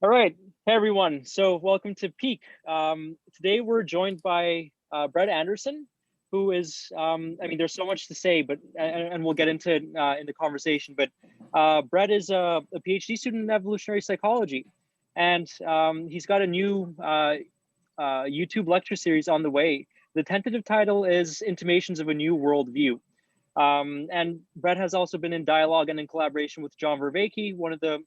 All right. Hey, everyone. So welcome to Peak. Today we're joined by Brett Anderson, who is, there's so much to say, but and we'll get into it in the conversation. But Brett is a PhD student in evolutionary psychology, and he's got a new YouTube lecture series on the way. The tentative title is Intimations of a New Worldview. And Brett has also been in dialogue and in collaboration with John Vervaeke, one of the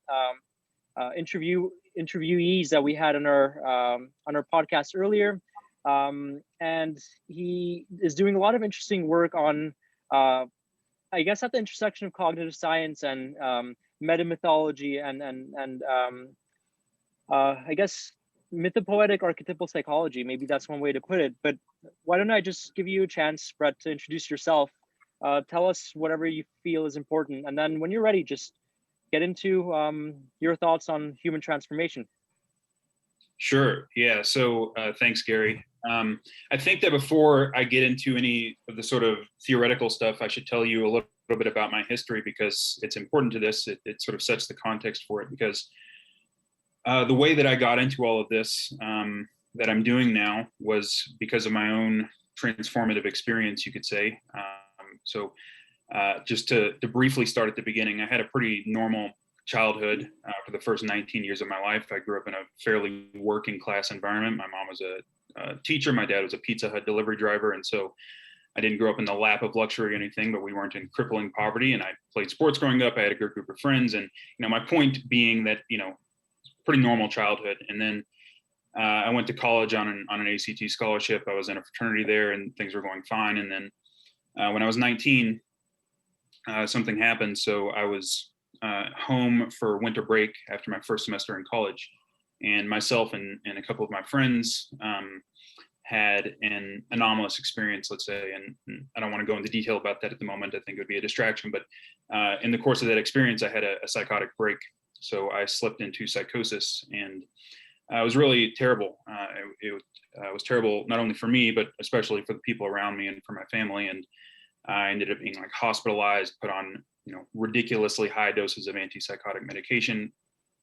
interviewees that we had on our podcast earlier, and he is doing a lot of interesting work on, I guess, at the intersection of cognitive science and metamythology and I guess mythopoetic archetypal psychology. Maybe that's one way to put it. But why don't I just give you a chance, Brett, to introduce yourself? Tell us whatever you feel is important, and then when you're ready, just get into your thoughts on human transformation. Sure. Yeah. So thanks, Gary. I think that before I get into any of the sort of theoretical stuff, I should tell you a little bit about my history because it's important to this. It sort of sets the context for it because the way that I got into all of this that I'm doing now was because of my own transformative experience, you could say. Just to briefly start at the beginning, I had a pretty normal childhood for the first 19 years of my life. I grew up in a fairly working class environment. My mom was a teacher. My dad was a Pizza Hut delivery driver. And so I didn't grow up in the lap of luxury or anything, but we weren't in crippling poverty. And I played sports growing up. I had a good group of friends. And, my point being that, pretty normal childhood. And then I went to college on an ACT scholarship. I was in a fraternity there and things were going fine. And then when I was 19, something happened. So I was home for winter break after my first semester in college, and myself and a couple of my friends had an anomalous experience, let's say, and I don't want to go into detail about that at the moment. I think it would be a distraction, but in the course of that experience, I had a psychotic break. So I slipped into psychosis, and it was really terrible. It was terrible, not only for me, but especially for the people around me and for my family. And I ended up being hospitalized, put on ridiculously high doses of antipsychotic medication,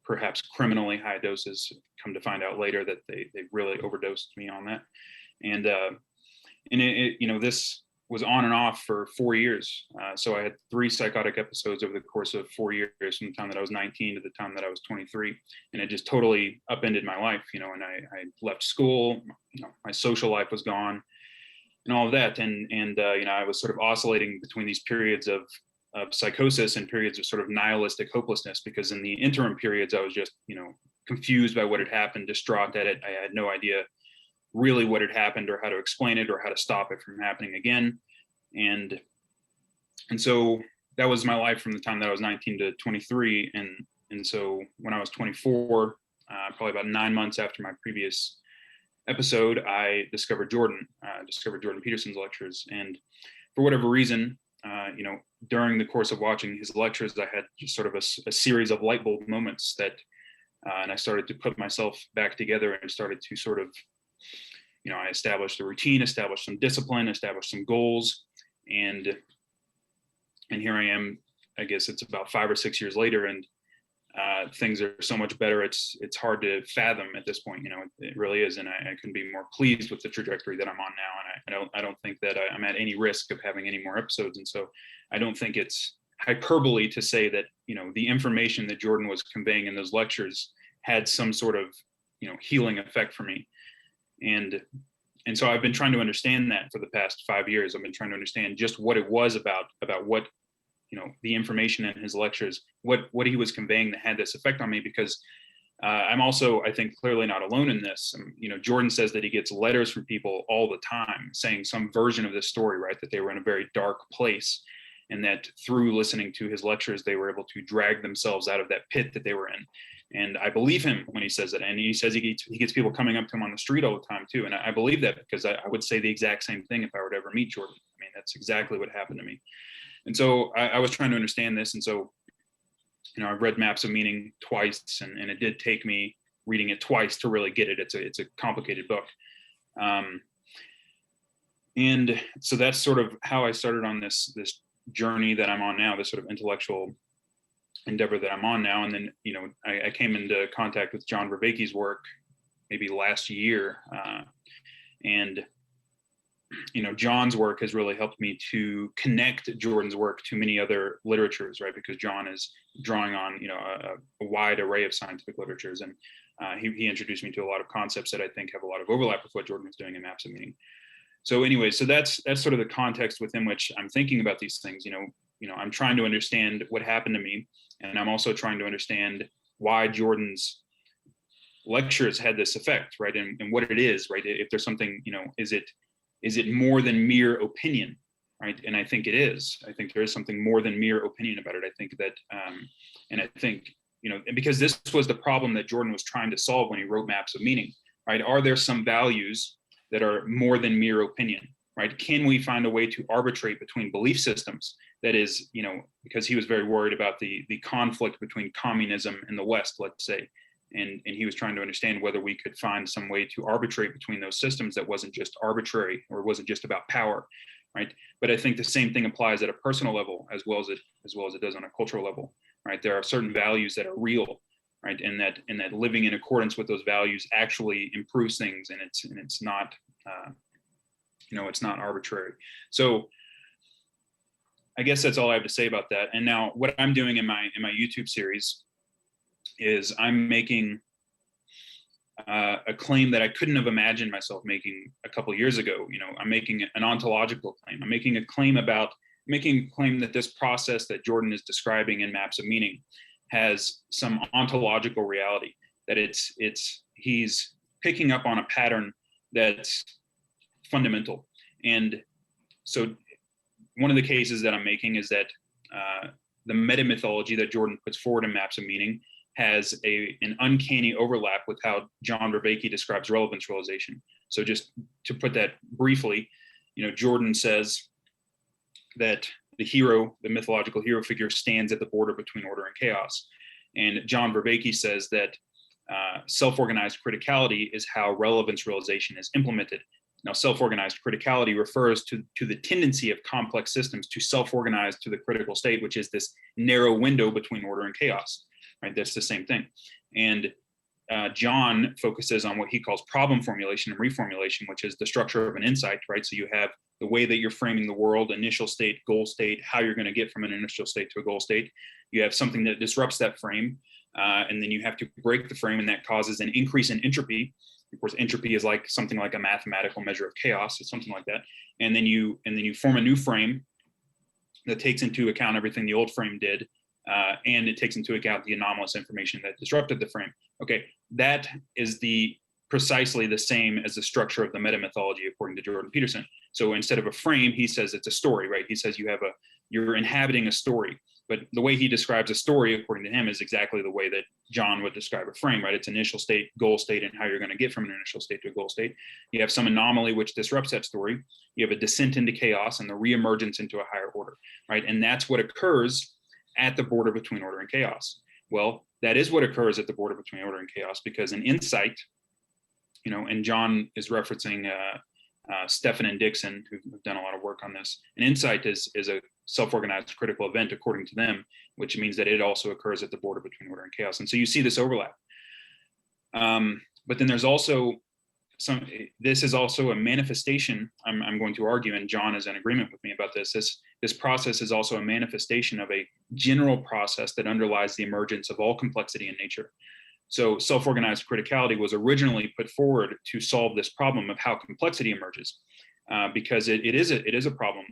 perhaps criminally high doses. Come to find out later that they really overdosed me on that, and this was on and off for 4 years. So I had 3 psychotic episodes over the course of 4 years, from the time that I was 19 to the time that I was 23, and it just totally upended my life. And I left school. My social life was gone, and all of that. And I was sort of oscillating between these periods of psychosis and periods of sort of nihilistic hopelessness, because in the interim periods, I was just, confused by what had happened, distraught at it. I had no idea really what had happened or how to explain it or how to stop it from happening again. And so that was my life from the time that I was 19 to 23. And so when I was 24, probably about 9 months after my previous episode, I discovered Jordan Peterson's lectures. And for whatever reason, during the course of watching his lectures, I had just sort of a series of light bulb moments that, and I started to put myself back together and started to sort of, I established a routine, established some discipline, established some goals. And here I am, I guess it's about 5 or 6 years later, and things are so much better. It's hard to fathom at this point. It really is, and I couldn't be more pleased with the trajectory that I'm on now. And I don't think that I'm at any risk of having any more episodes. And so I don't think it's hyperbole to say that the information that Jordan was conveying in those lectures had some sort of healing effect for me. And so I've been trying to understand that for the past 5 years. I've been trying to understand just what it was about what the information in his lectures, what he was conveying that had this effect on me, because I'm also, I think, clearly not alone in this. Jordan says that he gets letters from people all the time saying some version of this story, right? That they were in a very dark place, and that through listening to his lectures, they were able to drag themselves out of that pit that they were in. And I believe him when he says that. And he says he gets people coming up to him on the street all the time too. And I believe that, because I would say the exact same thing if I were to ever meet Jordan. I mean, that's exactly what happened to me. And so I was trying to understand this. And so, I've read Maps of Meaning twice, and it did take me reading it twice to really get it. It's a complicated book. And so that's sort of how I started on this journey that I'm on now, this sort of intellectual endeavor that I'm on now. And then, I came into contact with John Vervaeke's work maybe last year. And John's work has really helped me to connect Jordan's work to many other literatures, right? Because John is drawing on, a wide array of scientific literatures. And he introduced me to a lot of concepts that I think have a lot of overlap with what Jordan was doing in Maps of Meaning. So anyway, so that's sort of the context within which I'm thinking about these things. I'm trying to understand what happened to me, and I'm also trying to understand why Jordan's lectures had this effect, right? And what it is, right? If there's something, is it more than mere opinion, right? And I think it is. I think there is something more than mere opinion about it. I think that, and I think, because this was the problem that Jordan was trying to solve when he wrote Maps of Meaning, right? Are there some values that are more than mere opinion, right? Can we find a way to arbitrate between belief systems? That is, because he was very worried about the conflict between communism and the West, let's say. And he was trying to understand whether we could find some way to arbitrate between those systems that wasn't just arbitrary or wasn't just about power, right? But I think the same thing applies at a personal level as well as it does on a cultural level, right? There are certain values that are real, right? And that living in accordance with those values actually improves things, and it's not, it's not arbitrary. So I guess that's all I have to say about that. And now what I'm doing in my YouTube series is I'm making a claim that I couldn't have imagined myself making a couple years ago. I'm making an ontological claim. I'm making a claim that this process that Jordan is describing in Maps of Meaning has some ontological reality, that he's picking up on a pattern that's fundamental. And so one of the cases that I'm making is that the metamythology that Jordan puts forward in Maps of Meaning has an uncanny overlap with how John Vervaeke describes relevance realization. So just to put that briefly, Jordan says that the mythological hero figure stands at the border between order and chaos. And John Vervaeke says that self-organized criticality is how relevance realization is implemented. Now, self-organized criticality refers to the tendency of complex systems to self-organize to the critical state, which is this narrow window between order and chaos. Right, that's the same thing. And John focuses on what he calls problem formulation and reformulation, which is the structure of an insight, right? So you have the way that you're framing the world, initial state, goal state, how you're going to get from an initial state to a goal state. You have something that disrupts that frame, and then you have to break the frame, and that causes an increase in entropy. Of course, entropy is like something like a mathematical measure of chaos. It's something like that. And then you form a new frame that takes into account everything the old frame did. And it takes into account the anomalous information that disrupted the frame. Okay, that is precisely the same as the structure of the metamythology according to Jordan Peterson. So instead of a frame, he says it's a story, right? He says you're inhabiting a story. But the way he describes a story, according to him, is exactly the way that John would describe a frame, right? It's initial state, goal state, and how you're going to get from an initial state to a goal state. You have some anomaly which disrupts that story. You have a descent into chaos and the reemergence into a higher order, right? And that's what occurs at the border between order and chaos. Well, that is what occurs at the border between order and chaos, because an insight, and John is referencing Stephan and Dixon, who've done a lot of work on this. An insight is a self-organized critical event, according to them, which means that it also occurs at the border between order and chaos. And so you see this overlap. But then there's also this is also a manifestation, I'm going to argue, and John is in agreement with me about this. This process is also a manifestation of a general process that underlies the emergence of all complexity in nature. So self-organized criticality was originally put forward to solve this problem of how complexity emerges, because it is a problem.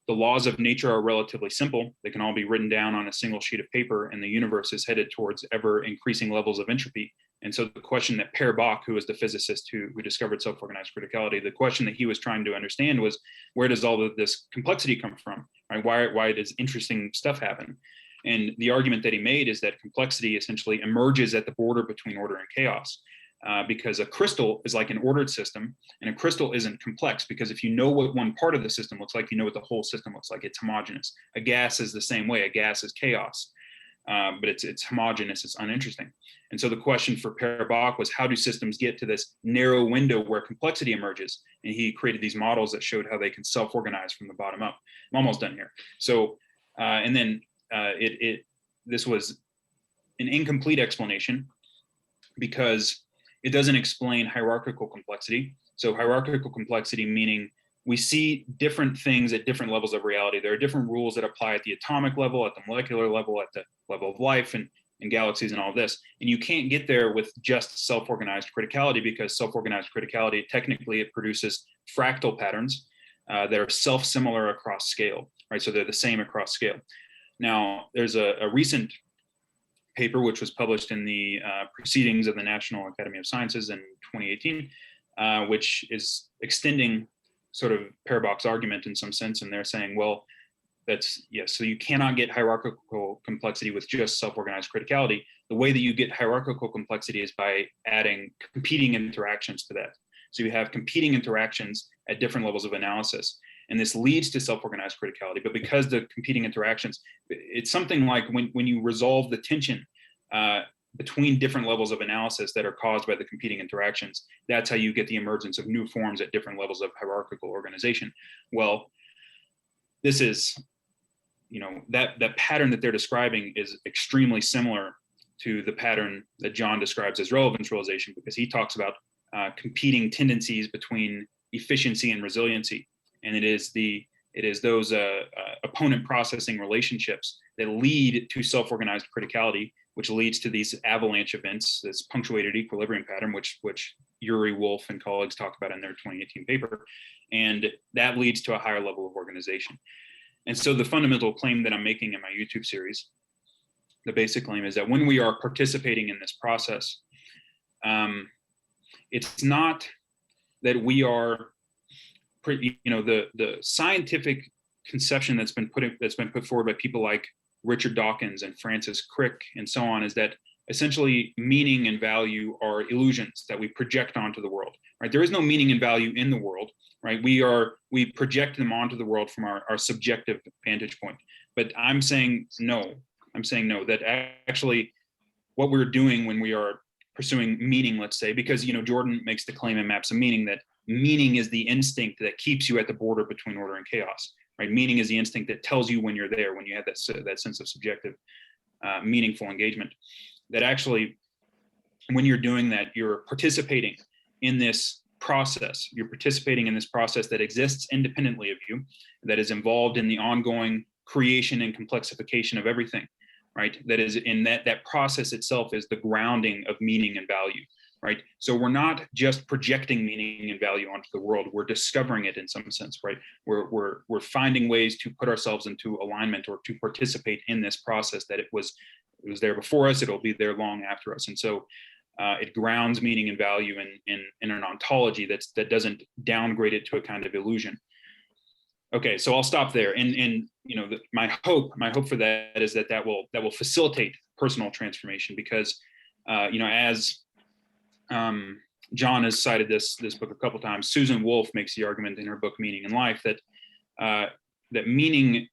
The laws of nature are relatively simple. They can all be written down on a single sheet of paper, and the universe is headed towards ever increasing levels of entropy. And so the question that Per Bach, who was the physicist who discovered self-organized criticality, the question that he was trying to understand was, where does all of this complexity come from? Right? Why does interesting stuff happen? And the argument that he made is that complexity essentially emerges at the border between order and chaos. Because a crystal is like an ordered system, and a crystal isn't complex, because if you know what one part of the system looks like, you know what the whole system looks like. It's homogeneous. A gas is the same way. A gas is chaos, but it's homogeneous. It's uninteresting. And so the question for Per Bach was, how do systems get to this narrow window where complexity emerges? And he created these models that showed how they can self-organize from the bottom up. I'm almost done here. So, and then this was an incomplete explanation because it doesn't explain hierarchical complexity. So hierarchical complexity meaning we see different things at different levels of reality. There are different rules that apply at the atomic level, at the molecular level, at the level of life and galaxies and all of this. And you can't get there with just self-organized criticality, because self-organized criticality, technically it produces fractal patterns that are self-similar across scale, right? So they're the same across scale. Now, there's a recent paper which was published in the Proceedings of the National Academy of Sciences in 2018, which is extending sort of paradox argument in some sense. And they're saying, well, that's, yes, so you cannot get hierarchical complexity with just self-organized criticality. The way that you get hierarchical complexity is by adding competing interactions to that. So you have competing interactions at different levels of analysis. And this leads to self-organized criticality. But because the competing interactions, it's something like when you resolve the tension between different levels of analysis that are caused by the competing interactions, that's how you get the emergence of new forms at different levels of hierarchical organization. Well, this is, that pattern that they're describing is extremely similar to the pattern that John describes as relevance realization, because he talks about competing tendencies between efficiency and resiliency. And it is those opponent processing relationships that lead to self-organized criticality, which leads to these avalanche events, this punctuated equilibrium pattern, which Uri Wolf and colleagues talk about in their 2018 paper. And that leads to a higher level of organization. And so the fundamental claim that I'm making in my YouTube series, the basic claim, is that when we are participating in this process, it's not that we are, the scientific conception that's been put forward by people like Richard Dawkins and Francis Crick and so on, is that essentially meaning and value are illusions that we project onto the world, right? There is no meaning and value in the world, right? We project them onto the world from our subjective vantage point. But I'm saying no, that actually what we're doing when we are pursuing meaning, let's say, because, Jordan makes the claim in Maps of Meaning that meaning is the instinct that keeps you at the border between order and chaos, right? Meaning is the instinct that tells you when you're there, when you have that sense of subjective, meaningful engagement. That actually, when you're doing that, you're participating in this process. You're participating in this process that exists independently of you, that is involved in the ongoing creation and complexification of everything, right? That is in that process itself is the grounding of meaning and value, right? So we're not just projecting meaning and value onto the world, we're discovering it in some sense, right? We're finding ways to put ourselves into alignment or to participate in this process that it was there before us, it'll be there long after us. And so it grounds meaning and value in an ontology that doesn't downgrade it to a kind of illusion. Okay, so I'll stop there. And my hope for that is that will facilitate personal transformation, because as John has cited this book a couple times, Susan Wolf makes the argument in her book Meaning in Life that meaning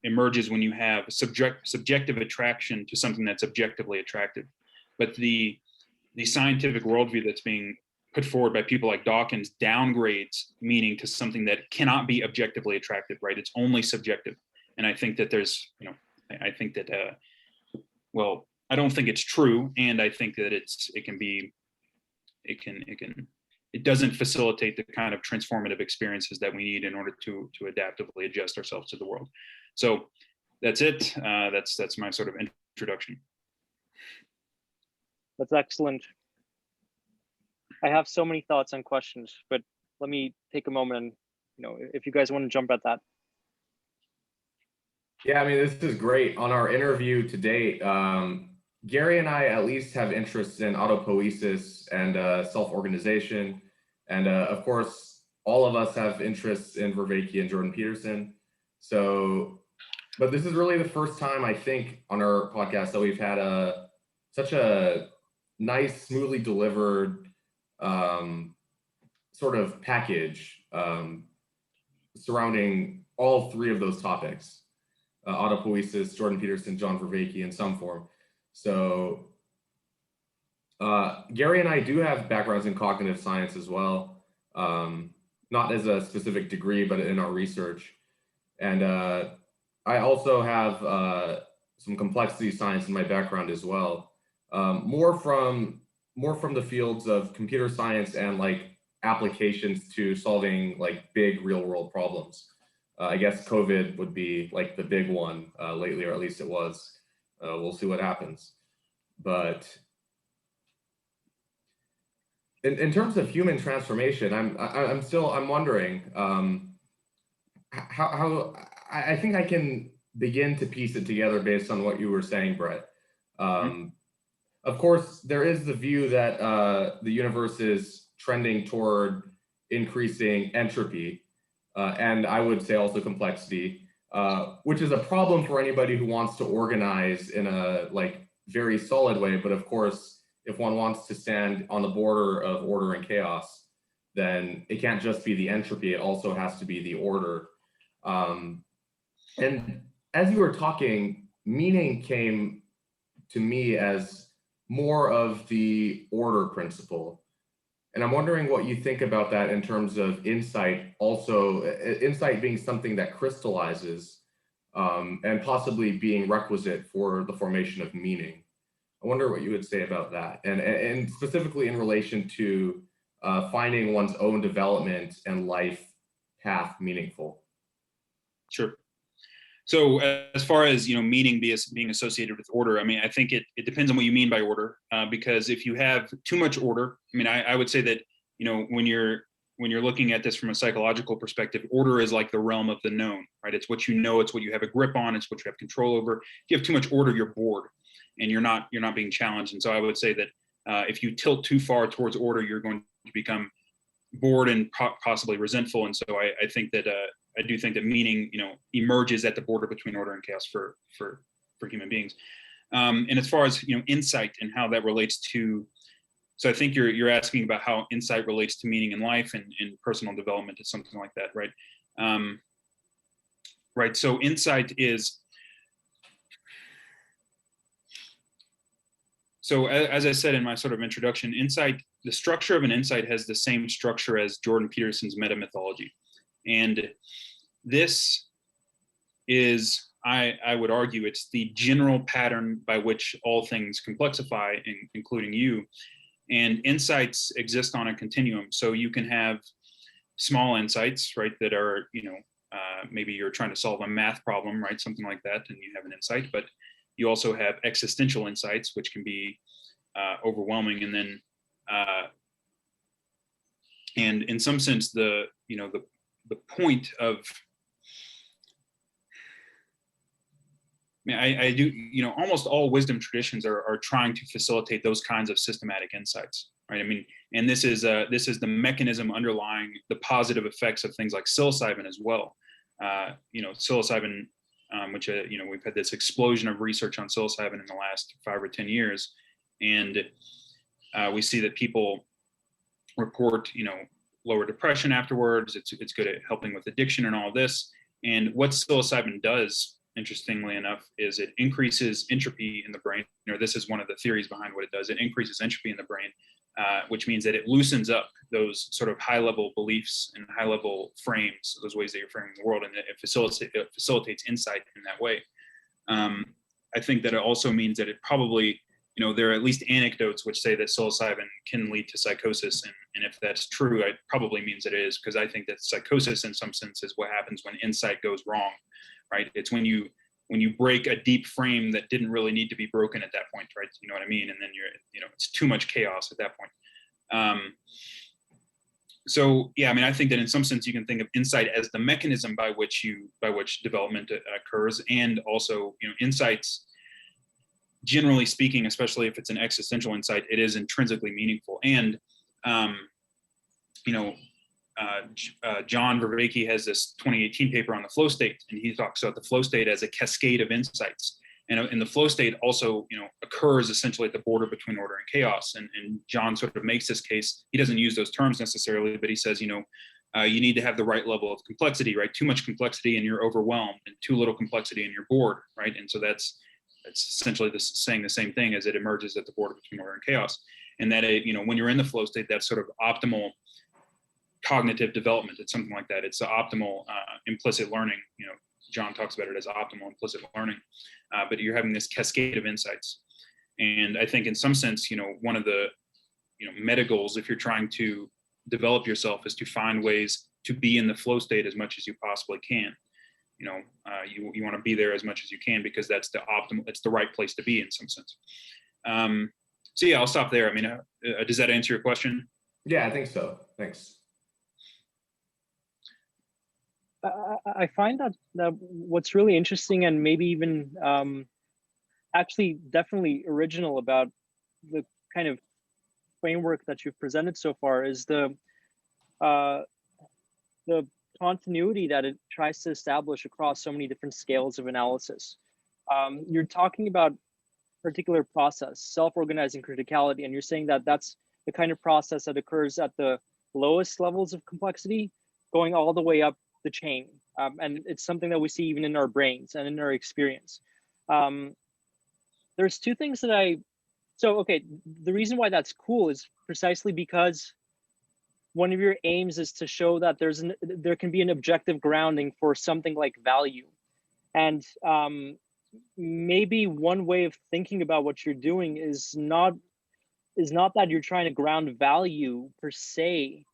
emerges when you have subjective attraction to something that's objectively attractive. But the scientific worldview that's being put forward by people like Dawkins downgrades meaning to something that cannot be objectively attractive, right? It's only subjective. And I think that there's, I think that, I don't think it's true. And I think that it doesn't facilitate the kind of transformative experiences that we need in order to adaptively adjust ourselves to the world. So that's it. That's my sort of introduction. That's excellent. I have so many thoughts and questions, but let me take a moment and, if you guys want to jump at that. Yeah, I mean, this is great. On our interview to date, Gary and I at least have interests in autopoiesis and self-organization. And of course, all of us have interests in Vervaeke and Jordan Peterson. So, but this is really the first time, I think, on our podcast that we've had such a nice, smoothly delivered sort of package surrounding all three of those topics, autopoiesis, Jordan Peterson, John Vervaeke in some form. So Gary and I do have backgrounds in cognitive science as well, not as a specific degree, but in our research. And I also have some complexity science in my background as well, more from the fields of computer science and like applications to solving like big real world problems. I guess COVID would be like the big one lately, or at least it was. We'll see what happens. But in terms of human transformation, I'm wondering how I think I can begin to piece it together based on what you were saying, Brett. Of course, there is the view that the universe is trending toward increasing entropy, and I would say also complexity, which is a problem for anybody who wants to organize in a like very solid way. But of course, if one wants to stand on the border of order and chaos, then it can't just be the entropy, it also has to be the order. And as you were talking, meaning came to me as more of the order principle. And I'm wondering what you think about that in terms of insight, also insight being something that crystallizes and possibly being requisite for the formation of meaning. I wonder what you would say about that, and specifically in relation to finding one's own development and life path meaningful. Sure. So as far as meaning being associated with order, I mean, I think it depends on what you mean by order, because if you have too much order, I mean, I would say that when you're looking at this from a psychological perspective, order is like the realm of the known, right? It's what you know, it's what you have a grip on, it's what you have control over. If you have too much order, you're bored, and you're not being challenged. And so I would say that if you tilt too far towards order, you're going to become bored and possibly resentful. And so I think that I do think that meaning emerges at the border between order and chaos for human beings. And as far as insight and how that relates to, so I think you're asking about how insight relates to meaning in life and personal development or something like that, right? Right. So insight is, so as I said in my sort of introduction, insight, the structure of an insight has the same structure as Jordan Peterson's meta mythology. And this is, I would argue, it's the general pattern by which all things complexify, including you. And insights exist on a continuum. So you can have small insights, right, that are, maybe you're trying to solve a math problem, right, something like that, and you have an insight. But you also have existential insights, which can be overwhelming. And then, and in some sense, the point of, I do, almost all wisdom traditions are trying to facilitate those kinds of systematic insights, right? I mean, and this is the mechanism underlying the positive effects of things like psilocybin as well. Psilocybin, which we've had this explosion of research on psilocybin in the last 5 or 10 years, and we see that people report, lower depression afterwards. It's good at helping with addiction and all of this. And what psilocybin does, interestingly enough, is it increases entropy in the brain. This is one of the theories behind what it does. It increases entropy in the brain, which means that it loosens up those sort of high-level beliefs and high-level frames, those ways that you're framing the world, and it facilitates insight in that way. I think that it also means that it probably, there are at least anecdotes which say that psilocybin can lead to psychosis, and if that's true, it probably means that it is, because I think that psychosis, in some sense, is what happens when insight goes wrong, right? It's when you break a deep frame that didn't really need to be broken at that point, right? You know what I mean? And then it's too much chaos at that point. So yeah, I mean, I think that in some sense you can think of insight as the mechanism by which development occurs, and also insights, generally speaking, especially if it's an existential insight, it is intrinsically meaningful. And John Vervaeke has this 2018 paper on the flow state, and he talks about the flow state as a cascade of insights. And the flow state also, occurs essentially at the border between order and chaos. And John sort of makes this case. He doesn't use those terms necessarily, but he says, you need to have the right level of complexity, right? Too much complexity and you're overwhelmed, and too little complexity and you're bored, right? And so that's essentially saying the same thing, as it emerges at the border between order and chaos. And that, when you're in the flow state, that's sort of optimal cognitive development. It's something like that. It's the optimal implicit learning, John talks about it as optimal implicit learning, but you're having this cascade of insights. And I think in some sense, one of the, meta goals, if you're trying to develop yourself, is to find ways to be in the flow state as much as you possibly can. You want to be there as much as you can, because that's the optimal, it's the right place to be in some sense. So yeah, I'll stop there. I mean, does that answer your question? Yeah, I think so. Thanks. I find that what's really interesting, and maybe even actually definitely original about the kind of framework that you've presented so far, is the continuity that it tries to establish across so many different scales of analysis. You're talking about particular process, self-organizing criticality, and you're saying that that's the kind of process that occurs at the lowest levels of complexity, going all the way up the chain. And it's something that we see even in our brains and in our experience. There's two things that the reason why that's cool is precisely because one of your aims is to show that there can be an objective grounding for something like value. And maybe one way of thinking about what you're doing is not that you're trying to ground value per se,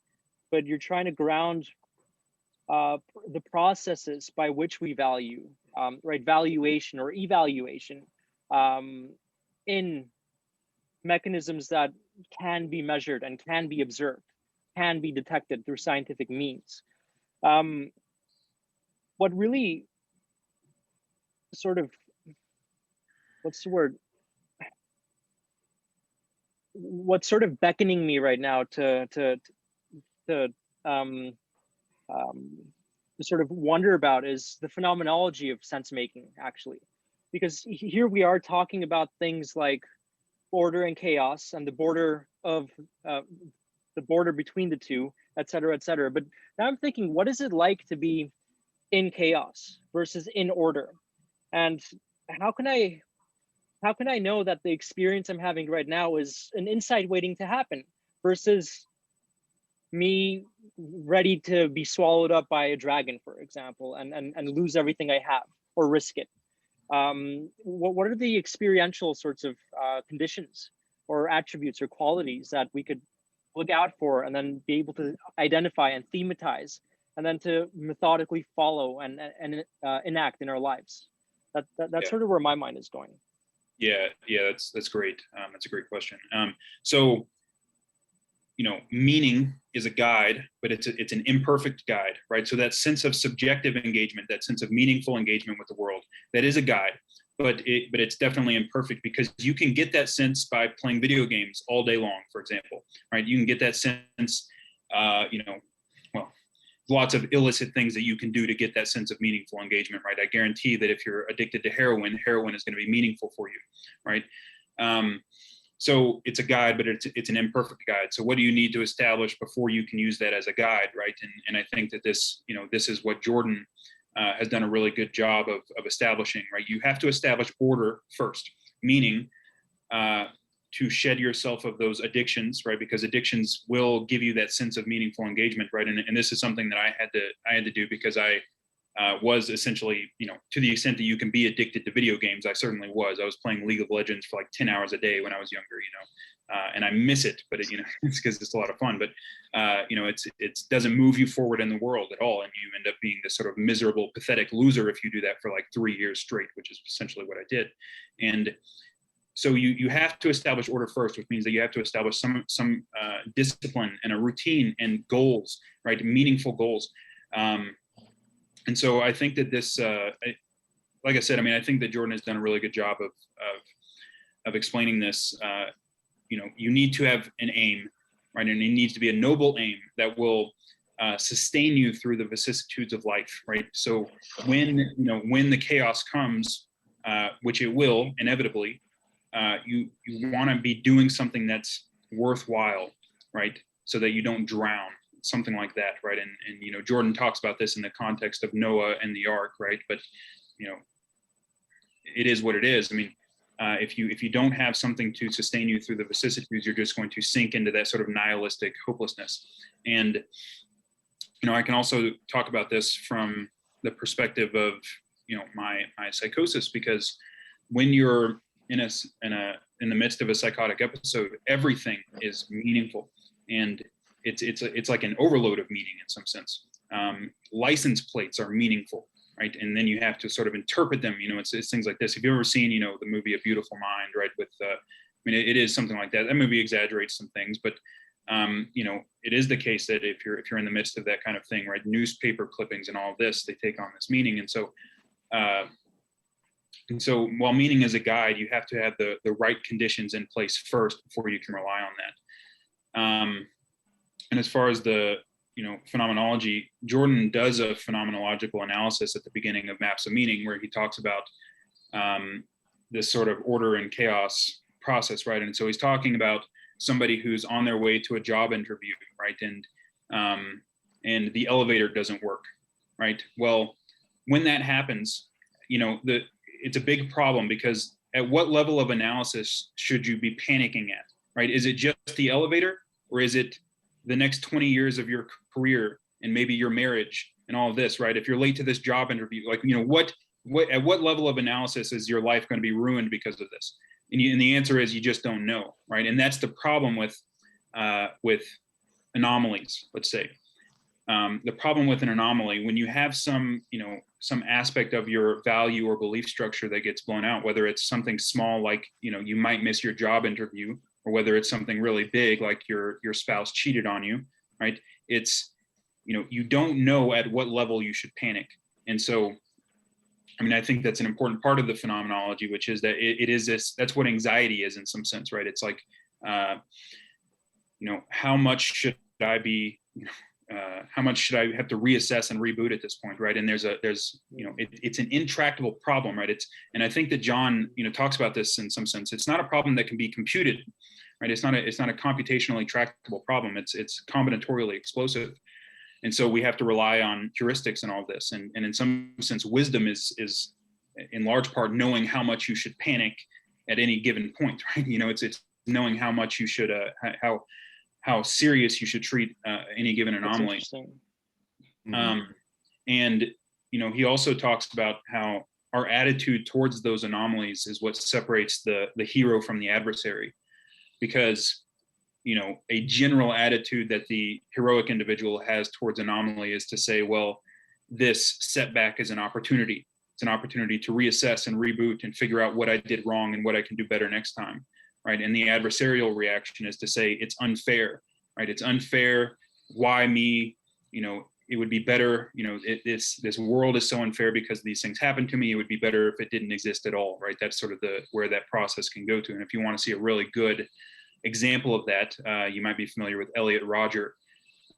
but you're trying to ground the processes by which we value, right? Valuation or evaluation in mechanisms that can be measured and can be observed, can be detected through scientific means. What really sort of, what's the word? What's sort of beckoning me right now to sort of wonder about is the phenomenology of sense making, actually, because here we are talking about things like order and chaos and the border between the two, et cetera, et cetera. But now I'm thinking, what is it like to be in chaos versus in order? And how can I know that the experience I'm having right now is an insight waiting to happen versus me ready to be swallowed up by a dragon, for example, and lose everything I have or risk it? What are the experiential sorts of conditions or attributes or qualities that we could look out for and then be able to identify and thematize and then to methodically follow and enact in our lives? That's sort of where my mind is going. Yeah, that's great. That's a great question. So, meaning is a guide, but it's an imperfect guide, right? So that sense of subjective engagement, that sense of meaningful engagement with the world, that is a guide, but it's definitely imperfect, because you can get that sense by playing video games all day long, for example, right? You can get that sense, lots of illicit things that you can do to get that sense of meaningful engagement, right? I guarantee that if you're addicted to heroin is going to be meaningful for you, right? So it's a guide, but it's an imperfect guide. So what do you need to establish before you can use that as a guide, right? And I think that this is what Jordan has done a really good job of establishing, right? You have to establish order first, meaning to shed yourself of those addictions, right? Because addictions will give you that sense of meaningful engagement, right? And this is something that I had to do because I was essentially, to the extent that you can be addicted to video games, I certainly was. I was playing League of Legends for like 10 hours a day when I was younger, and I miss it, but it's because it's a lot of fun. But it doesn't move you forward in the world at all, and you end up being this sort of miserable, pathetic loser if you do that for like 3 years straight, which is essentially what I did. And so you have to establish order first, which means that you have to establish some discipline and a routine and goals, right? Meaningful goals. And so I think that this, like I said, I think that Jordan has done a really good job of explaining this. You need to have an aim, right? And it needs to be a noble aim that will sustain you through the vicissitudes of life, right? So when the chaos comes, which it will inevitably, you want to be doing something that's worthwhile, right? So that you don't drown, something like that, right? And Jordan talks about this in the context of Noah and the ark, right? But it is what it is. If you don't have something to sustain you through the vicissitudes, you're just going to sink into that sort of nihilistic hopelessness. And I can also talk about this from the perspective of my psychosis, because when you're in the midst of a psychotic episode, everything is meaningful, and it's like an overload of meaning in some sense. License plates are meaningful, right? And then you have to sort of interpret them. It's things like this. Have you ever seen the movie A Beautiful Mind, right? With it is something like that. That movie exaggerates some things, but it is the case that if you're in the midst of that kind of thing, right? Newspaper clippings and all of this, they take on this meaning, and so while meaning is a guide, you have to have the right conditions in place first before you can rely on that. And as far as the phenomenology, Jordan does a phenomenological analysis at the beginning of Maps of Meaning, where he talks about this sort of order and chaos process, right? And so he's talking about somebody who's on their way to a job interview, right? And the elevator doesn't work, right? Well, when that happens, it's a big problem, because at what level of analysis should you be panicking at, right? Is it just the elevator, or is it the next 20 years of your career and maybe your marriage and all of this, right? If you're late to this job interview, like, at what level of analysis is your life going to be ruined because of this? And the answer is you just don't know, right? And that's the problem with anomalies, let's say. The problem with an anomaly, when you have some aspect of your value or belief structure that gets blown out, whether it's something small, like, you might miss your job interview, or whether it's something really big, like your spouse cheated on you, right? It's, you don't know at what level you should panic. And so, I think that's an important part of the phenomenology, which is that it is this, that's what anxiety is in some sense, right? It's like, how much should I be, how much should I have to reassess and reboot at this point, right? And there's it's an intractable problem, right? And I think that John, talks about this in some sense. It's not a problem that can be computed, right? It's not a computationally tractable problem. It's combinatorially explosive. And so we have to rely on heuristics and all this. And in some sense, wisdom is in large part knowing how much you should panic at any given point, right? It's knowing how much you should, how serious you should treat any given anomaly. And he also talks about how our attitude towards those anomalies is what separates the hero from the adversary, because a general attitude that the heroic individual has towards anomaly is to say, well, this setback is an opportunity. It's an opportunity to reassess and reboot and figure out what I did wrong and what I can do better next time, right? And the adversarial reaction is to say it's unfair, right? It's unfair. Why me? It would be better. This world is so unfair because these things happen to me. It would be better if it didn't exist at all, right? That's sort of where that process can go to. And if you want to see a really good example of that, you might be familiar with Elliot Rodger.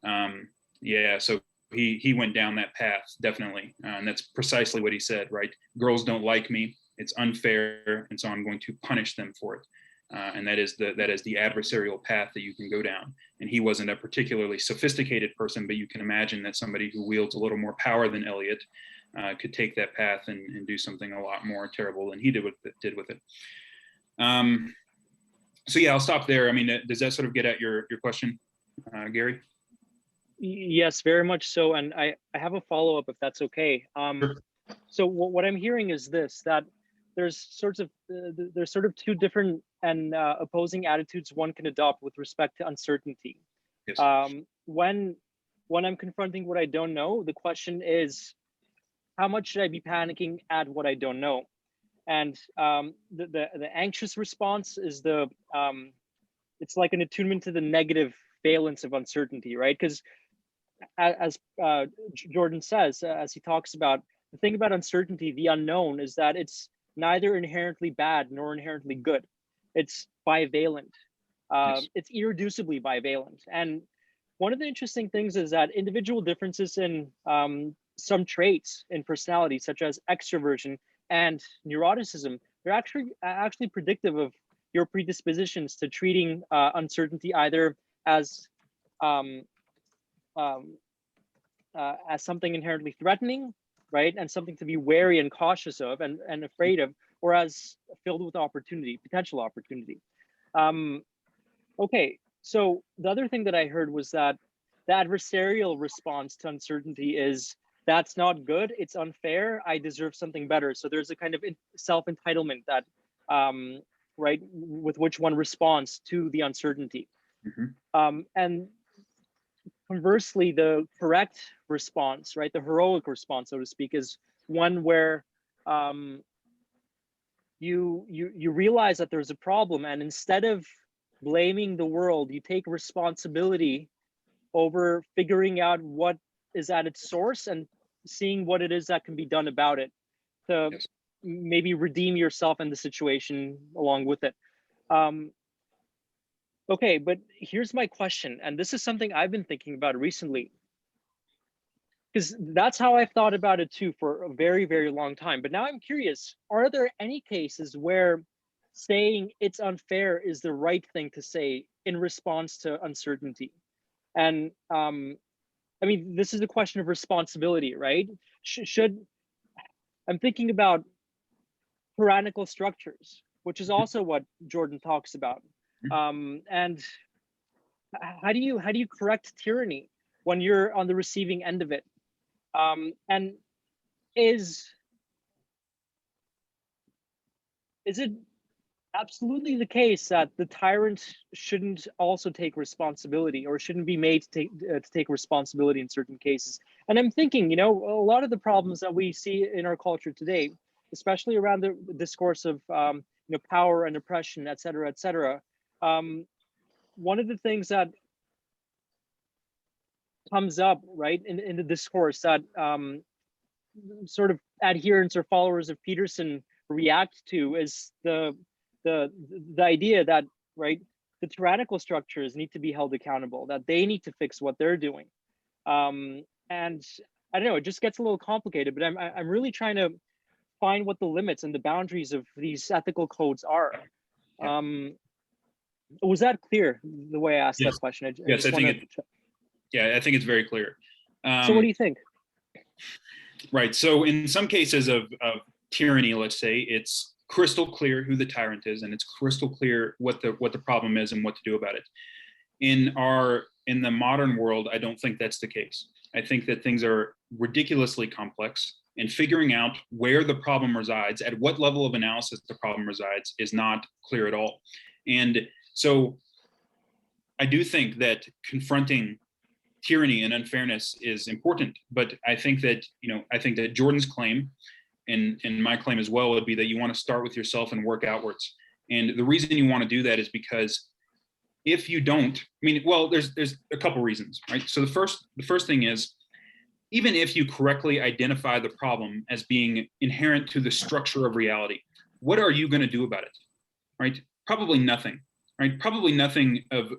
So he went down that path, definitely, and that's precisely what he said, right? Girls don't like me, it's unfair, and so I'm going to punish them for it. And that is the adversarial path that you can go down. And he wasn't a particularly sophisticated person, but you can imagine that somebody who wields a little more power than Elliot could take that path and do something a lot more terrible than he did with it. So yeah, I'll stop there. Does that sort of get at your question, Gary? Yes, very much so. And I have a follow-up, if that's okay. Sure. So what I'm hearing is this, that there's sort of two different and opposing attitudes one can adopt with respect to uncertainty. Yes. When I'm confronting what I don't know, the question is, how much should I be panicking at what I don't know? And the anxious response is it's like an attunement to the negative valence of uncertainty, right? Because as Jordan says, as he talks about, the thing about uncertainty, the unknown, is that it's neither inherently bad nor inherently good. It's bivalent. Yes. It's irreducibly bivalent. And one of the interesting things is that individual differences in some traits in personality, such as extroversion and neuroticism, they're actually predictive of your predispositions to treating uncertainty either as something inherently threatening, right, and something to be wary and cautious of and afraid of, or as filled with opportunity, potential opportunity. Okay, so the other thing that I heard was that the adversarial response to uncertainty is that's not good, it's unfair, I deserve something better. So there's a kind of self-entitlement that right, with which one responds to the uncertainty. And conversely, the correct response, right, the heroic response, so to speak, is one where you realize that there's a problem, and instead of blaming the world, you take responsibility over figuring out what is at its source and seeing what it is that can be done about it to maybe redeem yourself and the situation along with it. Okay, but here's my question, and this is something I've been thinking about recently, because that's how I've thought about it too for a very, very long time. But now I'm curious, are there any cases where saying it's unfair is the right thing to say in response to uncertainty? And I mean, this is a question of responsibility, right? I'm thinking about tyrannical structures, which is also what Jordan talks about. And how do you correct tyranny when you're on the receiving end of it? And is it absolutely the case that the tyrant shouldn't also take responsibility, or shouldn't be made to take responsibility in certain cases? And I'm thinking, you know, a lot of the problems that we see in our culture today, especially around the discourse of you know, power and oppression, et cetera, et cetera. One of the things that comes up, right, in the discourse that sort of adherents or followers of Peterson react to is the idea that, right, the tyrannical structures need to be held accountable, that they need to fix what they're doing. And I don't know, it just gets a little complicated, but I'm really trying to find what the limits and the boundaries of these ethical codes are. Was that clear, the way I asked that question? Yes, I think it's very clear. So what do you think? Right. So in some cases of tyranny, let's say, it's crystal clear who the tyrant is, and it's crystal clear what the problem is and what to do about it. In the modern world, I don't think that's the case. I think that things are ridiculously complex, and figuring out where the problem resides, at what level of analysis the problem resides, is not clear at all. And so I do think that confronting tyranny and unfairness is important, but I think that, you know, I think that Jordan's claim and my claim as well would be that you want to start with yourself and work outwards. And the reason you want to do that is because if you don't, I mean, well, there's a couple reasons, right? So the first thing is, even if you correctly identify the problem as being inherent to the structure of reality, what are you going to do about it, right? Probably nothing, right? Probably nothing of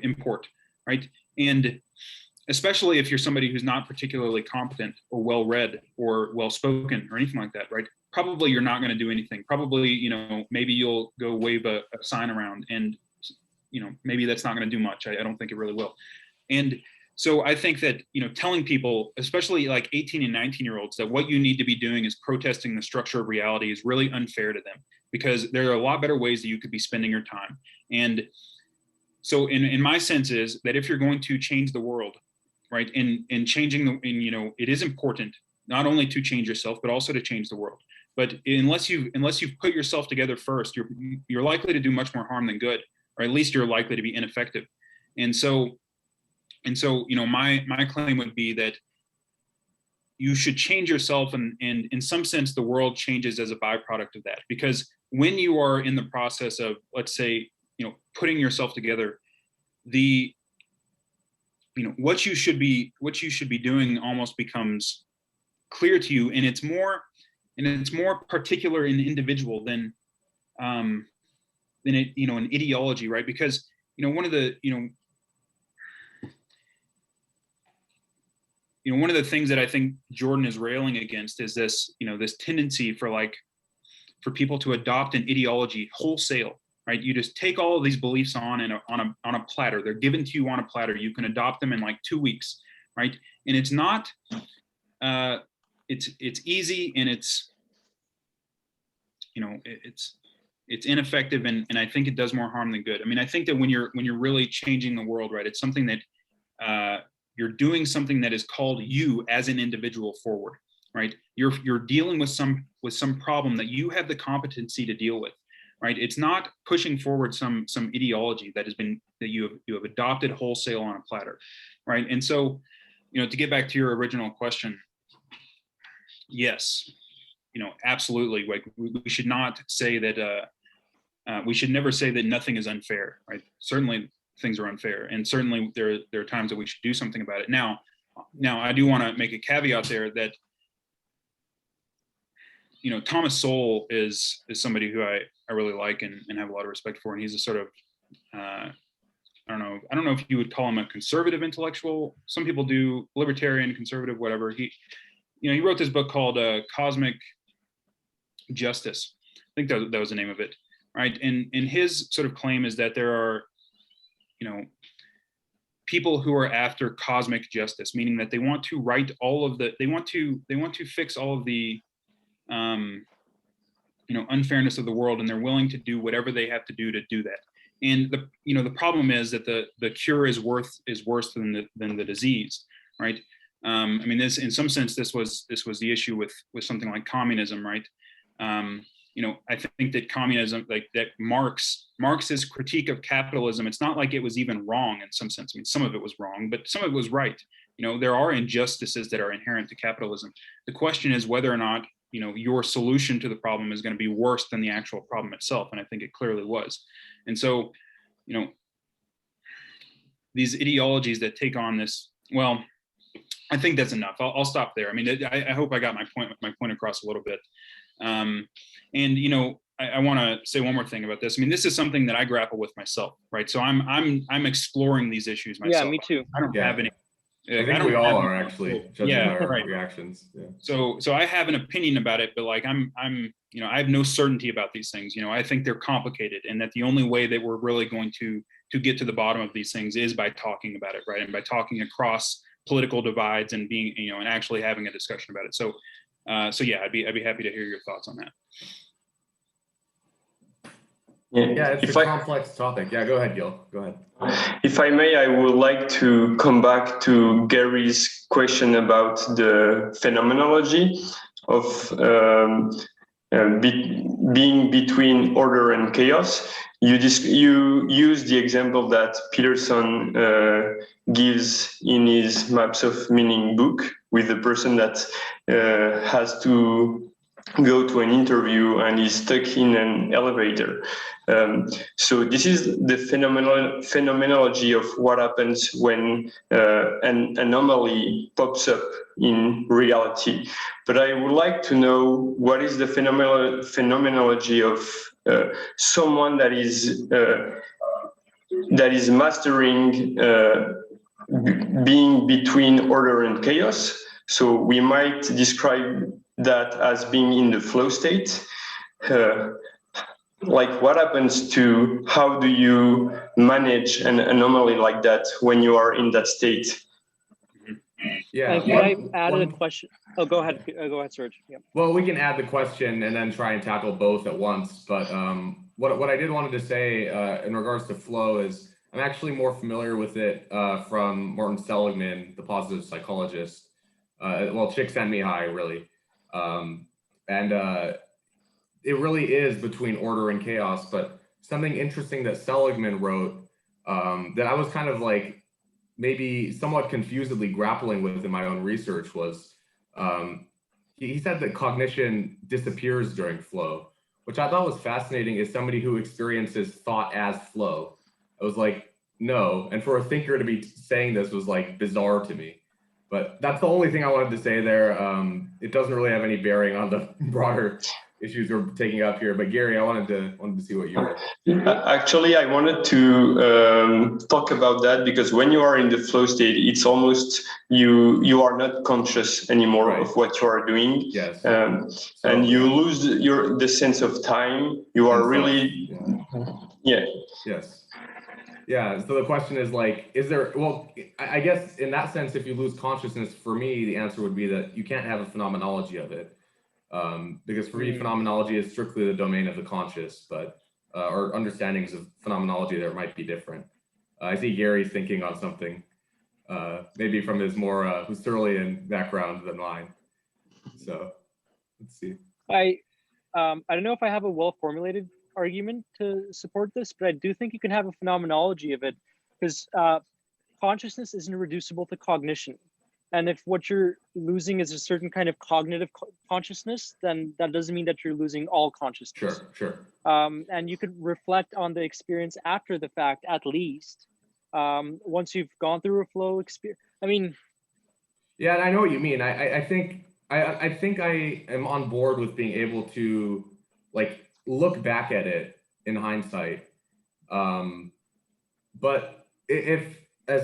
import, right? And especially if you're somebody who's not particularly competent or well-read or well-spoken or anything like that, right? Probably you're not going to do anything. Probably, you know, maybe you'll go wave a sign around, and, you know, maybe that's not going to do much. I don't think it really will. And so I think that, you know, telling people, especially like 18 and 19-year-olds, that what you need to be doing is protesting the structure of reality is really unfair to them, because there are a lot better ways that you could be spending your time. And so in my sense is that if you're going to change the world, right, and changing you know, it is important not only to change yourself, but also to change the world. But unless you've put yourself together first, you're likely to do much more harm than good, or at least you're likely to be ineffective. And so, you know, my claim would be that you should change yourself, and in some sense, the world changes as a byproduct of that. Because when you are in the process of, let's say, you know, putting yourself together, you know, what you should be doing almost becomes clear to you, and it's more particular and individual than it, you know, an ideology, right? Because, you know, one of the things that I think Jordan is railing against is this, you know, this tendency for people to adopt an ideology wholesale, right? You just take all of these beliefs on a platter. They're given to you on a platter. You can adopt them in like 2 weeks, right? And it's not, it's easy, and it's, you know, it's ineffective, and I think it does more harm than good. I mean, I think that when you're really changing the world, right, it's something that you're doing something that is called you as an individual forward, right? You're dealing with some problem that you have the competency to deal with, right? It's not pushing forward some ideology that you have adopted wholesale on a platter, right? And so, to get back to your original question, yes, absolutely. Like we should not say that. We should never say that nothing is unfair, right? Certainly things are unfair, and certainly there are times that we should do something about it. Now I do want to make a caveat there that Thomas Sowell is somebody who I really like and have a lot of respect for, and he's a sort of I don't know if you would call him a conservative intellectual. Some people do, libertarian, conservative, whatever. He wrote this book called Cosmic Justice. I think that was the name of it, right? And his sort of claim is that there are people who are after cosmic justice, meaning that they want to right all of they want to fix all of the unfairness of the world, and they're willing to do whatever they have to do that. And the problem is that the cure is worse than the disease, right? This, in some sense, this was the issue with something like communism, right? I think that communism, like that Marx's critique of capitalism, it's not like it was even wrong in some sense. Some of it was wrong, but some of it was right. There are injustices that are inherent to capitalism. The question is whether or not, your solution to the problem is going to be worse than the actual problem itself. And I think it clearly was. And so, these ideologies that take on this, well, I think that's enough. I'll stop there. I hope I got my point across a little bit. I want to say one more thing about this. This is something that I grapple with myself, right? So I'm exploring these issues myself. Yeah, me too. I don't have any. I think we all are actually judging our reactions. Yeah. So I have an opinion about it, but like I have no certainty about these things. I think they're complicated, and that the only way that we're really going to get to the bottom of these things is by talking about it, right? And by talking across political divides and being, and actually having a discussion about it. So yeah, I'd be happy to hear your thoughts on that. Yeah, it's a complex topic. Yeah, go ahead, Gil. Go ahead. If I may, I would like to come back to Gary's question about the phenomenology of being between order and chaos. You use the example that Peterson gives in his Maps of Meaning book with the person that has to go to an interview and is stuck in an elevator. So this is the phenomenology of what happens when an anomaly pops up in reality. But I would like to know what is the phenomenology of someone that is mastering being between order and chaos. So we might describe that as being in the flow state. Like what happens to, how do you manage an anomaly like that when you are in that state? Yeah. I added a question. Oh, go ahead. Go ahead, Serge. Yeah. Well, we can add the question and then try and tackle both at once. But what I did wanted to say in regards to flow is I'm actually more familiar with it from Martin Seligman, the positive psychologist. Csikszentmihalyi, really. It really is between order and chaos. But something interesting that Seligman wrote that I was kind of like maybe somewhat confusedly grappling with in my own research was he said that cognition disappears during flow, which I thought was fascinating as somebody who experiences thought as flow. I was like, no. And for a thinker to be saying this was like bizarre to me. But that's the only thing I wanted to say there. It doesn't really have any bearing on the broader issues we're taking up here. But Gary, I wanted to see what you were. Actually, I wanted to talk about that because when you are in the flow state, it's almost you are not conscious anymore of what you are doing. Yes. And you lose the sense of time. You are really, Yes. Yeah, so the question is like, is there, well, I guess in that sense, if you lose consciousness, for me, the answer would be that you can't have a phenomenology of it. Because for me, phenomenology is strictly the domain of the conscious, but our understandings of phenomenology there might be different. I see Gary thinking on something. maybe from his more Husserlian background than mine. So let's see. I don't know if I have a well-formulated argument to support this, but I do think you can have a phenomenology of it, because consciousness isn't reducible to cognition. And if what you're losing is a certain kind of cognitive consciousness, then that doesn't mean that you're losing all consciousness. Sure. And you could reflect on the experience after the fact, at least, once you've gone through a flow experience. I mean, yeah, I know what you mean. I think I am on board with being able to like look back at it in hindsight. But if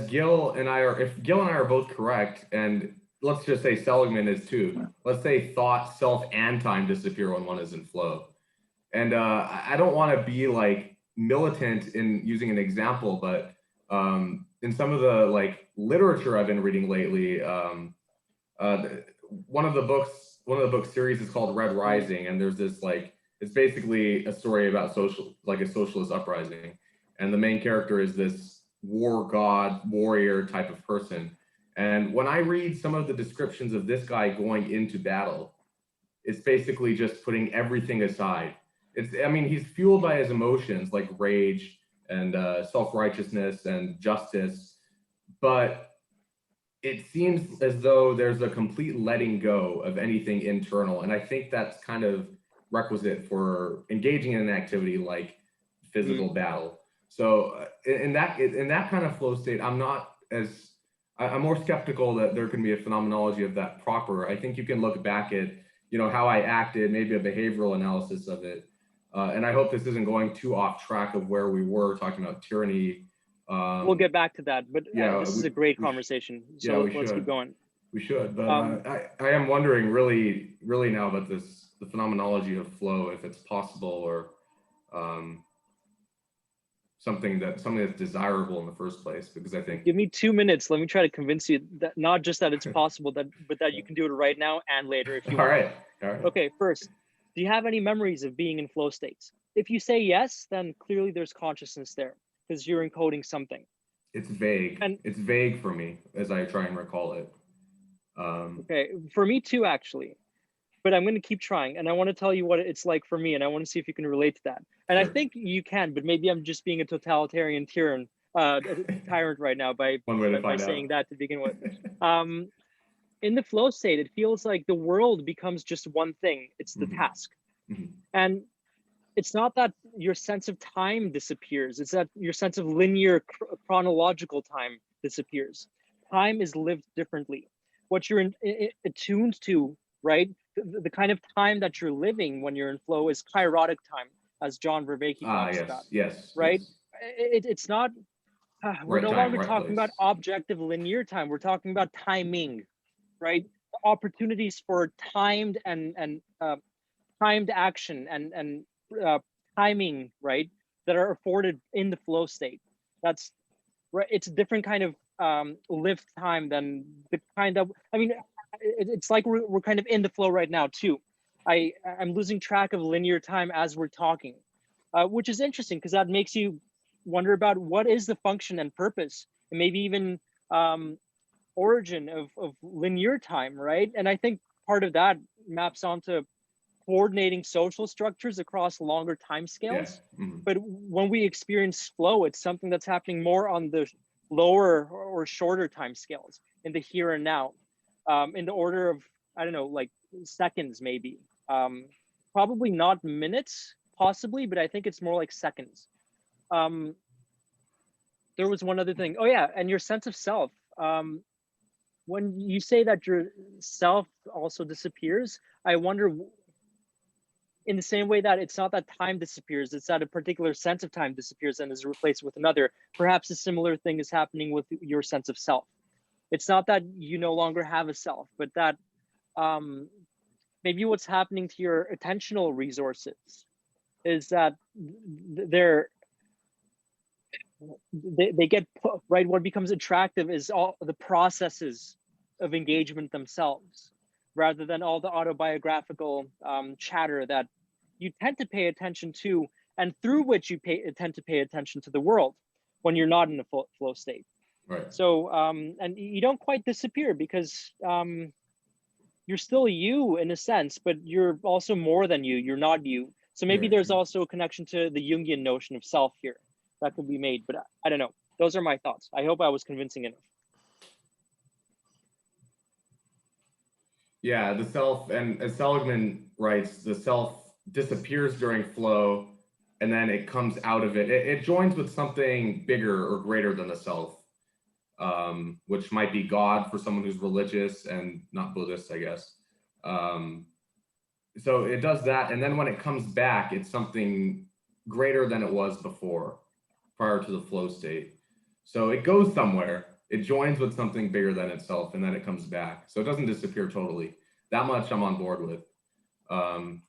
Gil and I are both correct, and let's just say Seligman is too, let's say thought, self, and time disappear when one is in flow. And I don't want to be like militant in using an example, but in some of the like literature I've been reading lately, one of the book series is called Red Rising, and there's this like, it's basically a story about a socialist uprising, and the main character is this war god warrior type of person. And when I read some of the descriptions of this guy going into battle, it's basically just putting everything aside. He's fueled by his emotions like rage and self-righteousness and justice, but it seems as though there's a complete letting go of anything internal. And I think that's kind of requisite for engaging in an activity like physical battle. So in that kind of flow state, I'm more skeptical that there can be a phenomenology of that proper. I think you can look back at, how I acted, maybe a behavioral analysis of it. And I hope this isn't going too off track of where we were talking about tyranny. We'll get back to that, but this is a great conversation. So let's keep going. We should, but I am wondering really now about the phenomenology of flow, if it's possible, or something that's desirable in the first place, because I think. Give me 2 minutes. Let me try to convince you that not just that it's possible, but that you can do it right now and later if you want. All right. Okay, first, do you have any memories of being in flow states? If you say yes, then clearly there's consciousness there because you're encoding something. It's vague. It's vague for me as I try and recall it. Okay, for me too, actually. But I'm going to keep trying, and I want to tell you what it's like for me, and I want to see if you can relate to that. And sure. I think you can, but maybe I'm just being a totalitarian tyrant right now by saying that to begin with. In the flow state, it feels like the world becomes just one thing. It's the task. And it's not that your sense of time disappears. It's that your sense of linear chronological time disappears. Time is lived differently. What you're attuned to, right? The kind of time that you're living when you're in flow is kairotic time, as John Vervaeke talks about. Yes. Right? Yes. It's not, we're no longer talking about objective linear time. We're talking about timing, right? Opportunities for timed and timed action and timing, right? That are afforded in the flow state. That's right. It's a different kind of lived time than the kind of, it's like we're kind of in the flow right now too. I'm losing track of linear time as we're talking, which is interesting because that makes you wonder about what is the function and purpose, and maybe even origin of linear time, right? And I think part of that maps onto coordinating social structures across longer time scales. Yeah. But when we experience flow, it's something that's happening more on the lower or shorter time scales in the here and now. In the order of, I don't know, like seconds, maybe. Probably not minutes, possibly, but I think it's more like seconds. There was one other thing. Oh yeah, and your sense of self. When you say that your self also disappears, I wonder, in the same way that it's not that time disappears, it's that a particular sense of time disappears and is replaced with another. Perhaps a similar thing is happening with your sense of self. It's not that you no longer have a self, but that maybe what's happening to your attentional resources is that they get put, right. What becomes attractive is all the processes of engagement themselves, rather than all the autobiographical chatter that you tend to pay attention to, and through which you tend to pay attention to the world when you're not in a flow state. Right. So, and you don't quite disappear because you're still you in a sense, but you're also more than you. You're not you. So maybe Yeah. there's also a connection to the Jungian notion of self here that could be made, but I don't know. Those are my thoughts. I hope I was convincing enough. Yeah, the self, and as Seligman writes, the self disappears during flow, and then it comes out of it. It joins with something bigger or greater than the self, which might be God for someone who's religious and not Buddhist, I guess. So it does that, and then when it comes back, it's something greater than it was before, prior to the flow state. So it goes somewhere, it joins with something bigger than itself, and then it comes back. So it doesn't disappear totally. That much I'm on board with.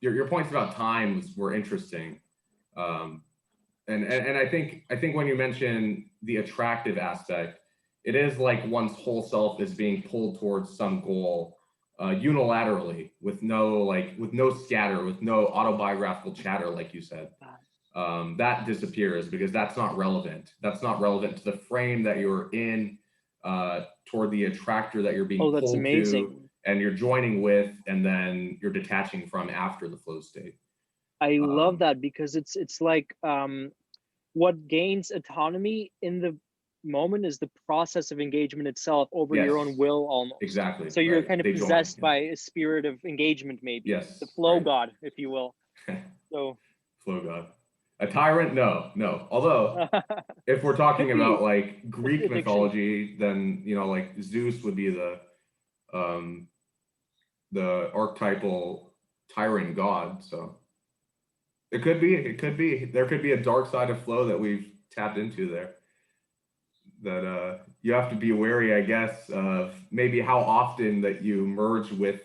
Your points about times were interesting. And I think when you mention the attractive aspect, it is like one's whole self is being pulled towards some goal unilaterally, with no scatter, with no autobiographical chatter, like you said. That disappears because that's not relevant. That's not relevant to the frame that you're in, toward the attractor that you're being pulled to, and you're joining with, and then you're detaching from after the flow state. I love that, because it's like what gains autonomy in the moment is the process of engagement itself over your own will, almost. Exactly. So you're kind of possessed by a spirit of engagement, maybe. Yes. The flow god, if you will. So flow god. A tyrant? No. Although, if we're talking about like Greek mythology, then like Zeus would be the archetypal tyrant god. So it could be. There could be a dark side of flow that we've tapped into there. That you have to be wary, I guess, of maybe how often that you merge with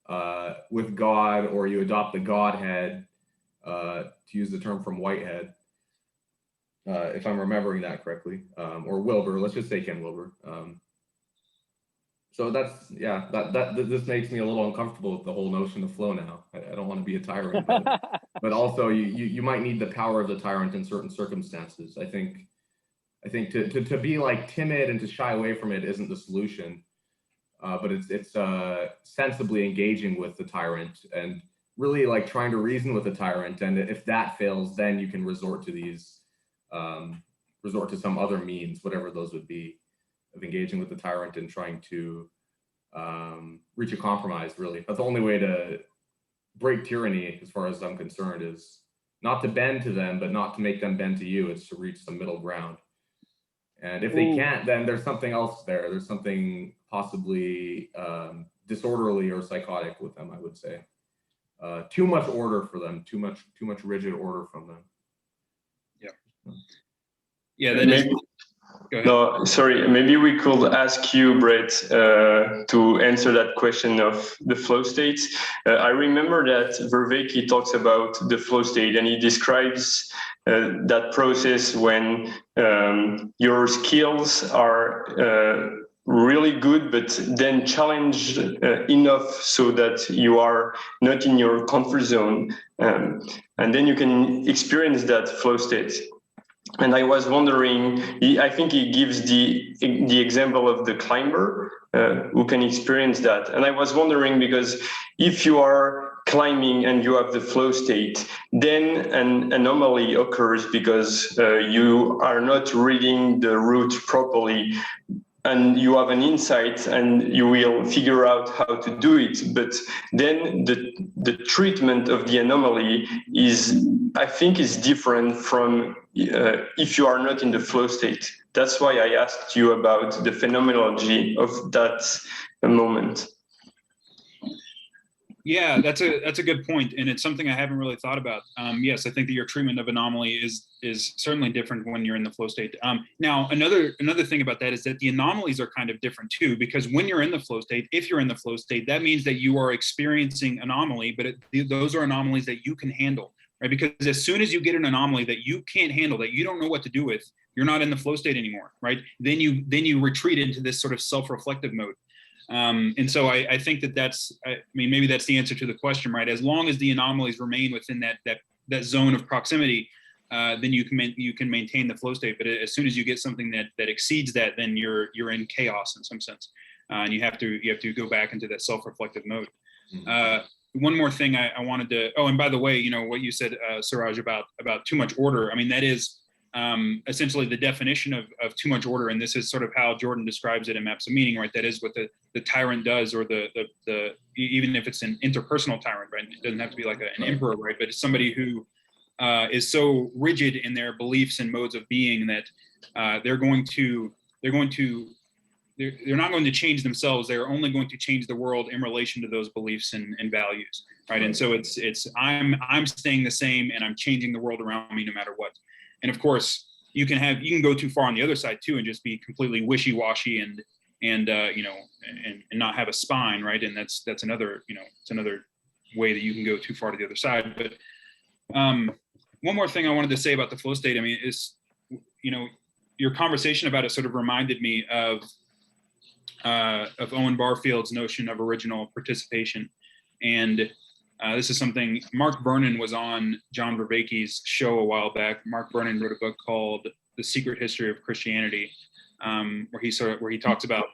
God, or you adopt the Godhead, to use the term from Whitehead, if I'm remembering that correctly, or Wilber. Let's just say Ken Wilber. So this makes me a little uncomfortable with the whole notion of flow now. I don't want to be a tyrant, but also you might need the power of the tyrant in certain circumstances. I think to be like timid and to shy away from it isn't the solution, but it's sensibly engaging with the tyrant and really like trying to reason with the tyrant. And if that fails, then you can resort to some other means, whatever those would be, of engaging with the tyrant and trying to reach a compromise. Really, that's the only way to break tyranny, as far as I'm concerned, is not to bend to them, but not to make them bend to you. It's to reach the middle ground. And if they can't, then there's something else there. There's something possibly disorderly or psychotic with them, I would say. Too much order for them, too much rigid order from them. Yeah, that is. Go ahead. No, sorry. Maybe we could ask you, Brett, to answer that question of the flow states. I remember that Vervaeke talks about the flow state, and he describes that process when your skills are really good, but then challenged enough so that you are not in your comfort zone, and then you can experience that flow state. And I was wondering, I think he gives the example of the climber who can experience that. And I was wondering, because if you are climbing and you have the flow state, then an anomaly occurs because you are not reading the route properly, and you have an insight and you will figure out how to do it. But then the treatment of the anomaly is, I think, is different from if you are not in the flow state. That's why I asked you about the phenomenology of that moment. Yeah, that's a good point, and it's something I haven't really thought about. Yes, I think that your treatment of anomaly is certainly different when you're in the flow state. Now, another thing about that is that the anomalies are kind of different too, because when you're in the flow state, if you're in the flow state, that means that you are experiencing anomaly, but those are anomalies that you can handle, right? Because as soon as you get an anomaly that you can't handle, that you don't know what to do with, you're not in the flow state anymore, right? Then you retreat into this sort of self-reflective mode. And so I think maybe that's the answer to the question, right? As long as the anomalies remain within that zone of proximity, then you can maintain the flow state. But as soon as you get something that exceeds that, then you're in chaos in some sense, and you have to go back into that self-reflective mode. One more thing I wanted to. Oh, and by the way, you know what you said, Suraj, about too much order. I mean, that is essentially the definition of too much order, and this is sort of how Jordan describes it in Maps of Meaning, right? That is what the tyrant does, or the even if it's an interpersonal tyrant, right? It doesn't have to be like an emperor, right? But it's somebody who is so rigid in their beliefs and modes of being that they're not going to change themselves. They're only going to change the world in relation to those beliefs and values, right? And so it's I'm staying the same, and I'm changing the world around me no matter what. And of course, you can go too far on the other side too, and just be completely wishy-washy and not have a spine, right? And that's another, it's another way that you can go too far to the other side. But one more thing I wanted to say about the flow state, I mean, is, your conversation about it sort of reminded me of Owen Barfield's notion of original participation. And this is something Mark Vernon was on John Vervaeke's show a while back. Mark Vernon wrote a book called The Secret History of Christianity, where he talks about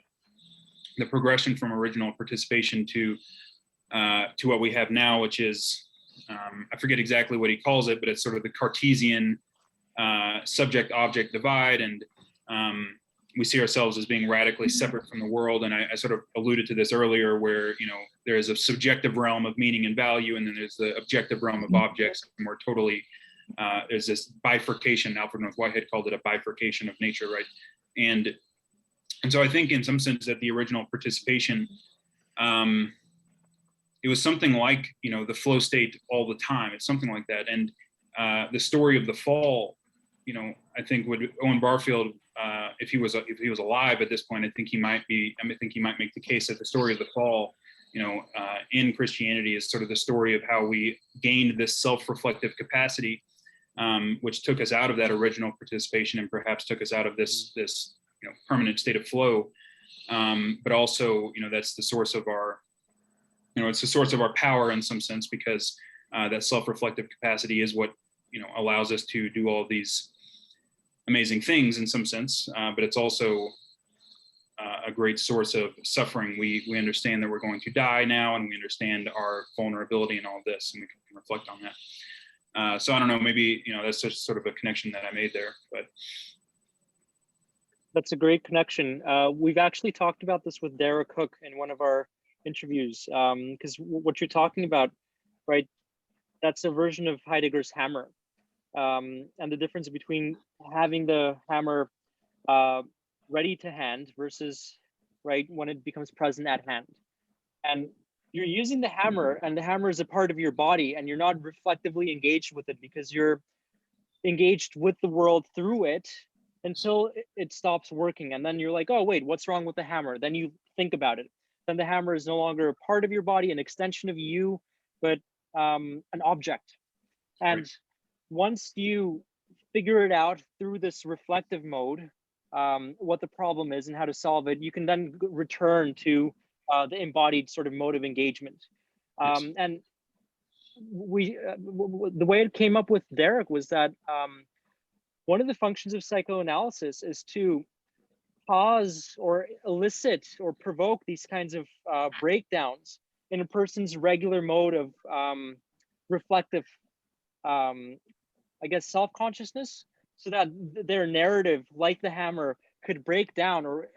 the progression from original participation to what we have now, which is, I forget exactly what he calls it, but it's sort of the Cartesian subject-object divide, and we see ourselves as being radically separate from the world. And I sort of alluded to this earlier, where there is a subjective realm of meaning and value, and then there's the objective realm of objects, and we're totally there's this bifurcation. Alfred North Whitehead called it a bifurcation of nature, right? And so I think in some sense that the original participation, it was something like the flow state all the time. It's something like that. And the story of the fall, I think Owen Barfield, if he was alive at this point, I think he might make the case that the story of the fall, in Christianity, is sort of the story of how we gained this self-reflective capacity, which took us out of that original participation and perhaps took us out of this permanent state of flow. But also, that's the source of our, it's the source of our power in some sense, because that self-reflective capacity is what allows us to do all of these amazing things in some sense, but it's also a great source of suffering. We understand that we're going to die now, and we understand our vulnerability and all of this, and we can reflect on that. So I don't know, maybe that's just sort of a connection that I made there, but that's a great connection. We've actually talked about this with Derek Hook in one of our interviews, because what you're talking about, right, that's a version of Heidegger's hammer. And the difference between having the hammer ready to hand versus, right, when it becomes present at hand. And you're using the hammer, and the hammer is a part of your body, and you're not reflectively engaged with it because you're engaged with the world through it until it stops working. And then you're like, oh, wait, what's wrong with the hammer? Then you think about it. Then the hammer is no longer a part of your body, an extension of you, but an object. And right. Once you figure it out through this reflective mode, what the problem is and how to solve it, you can then return to the embodied sort of mode of engagement. And the way it came up with Derek was that one of the functions of psychoanalysis is to cause or elicit or provoke these kinds of breakdowns in a person's regular mode of reflective, I guess, self-consciousness, so that their narrative, like the hammer, could break down or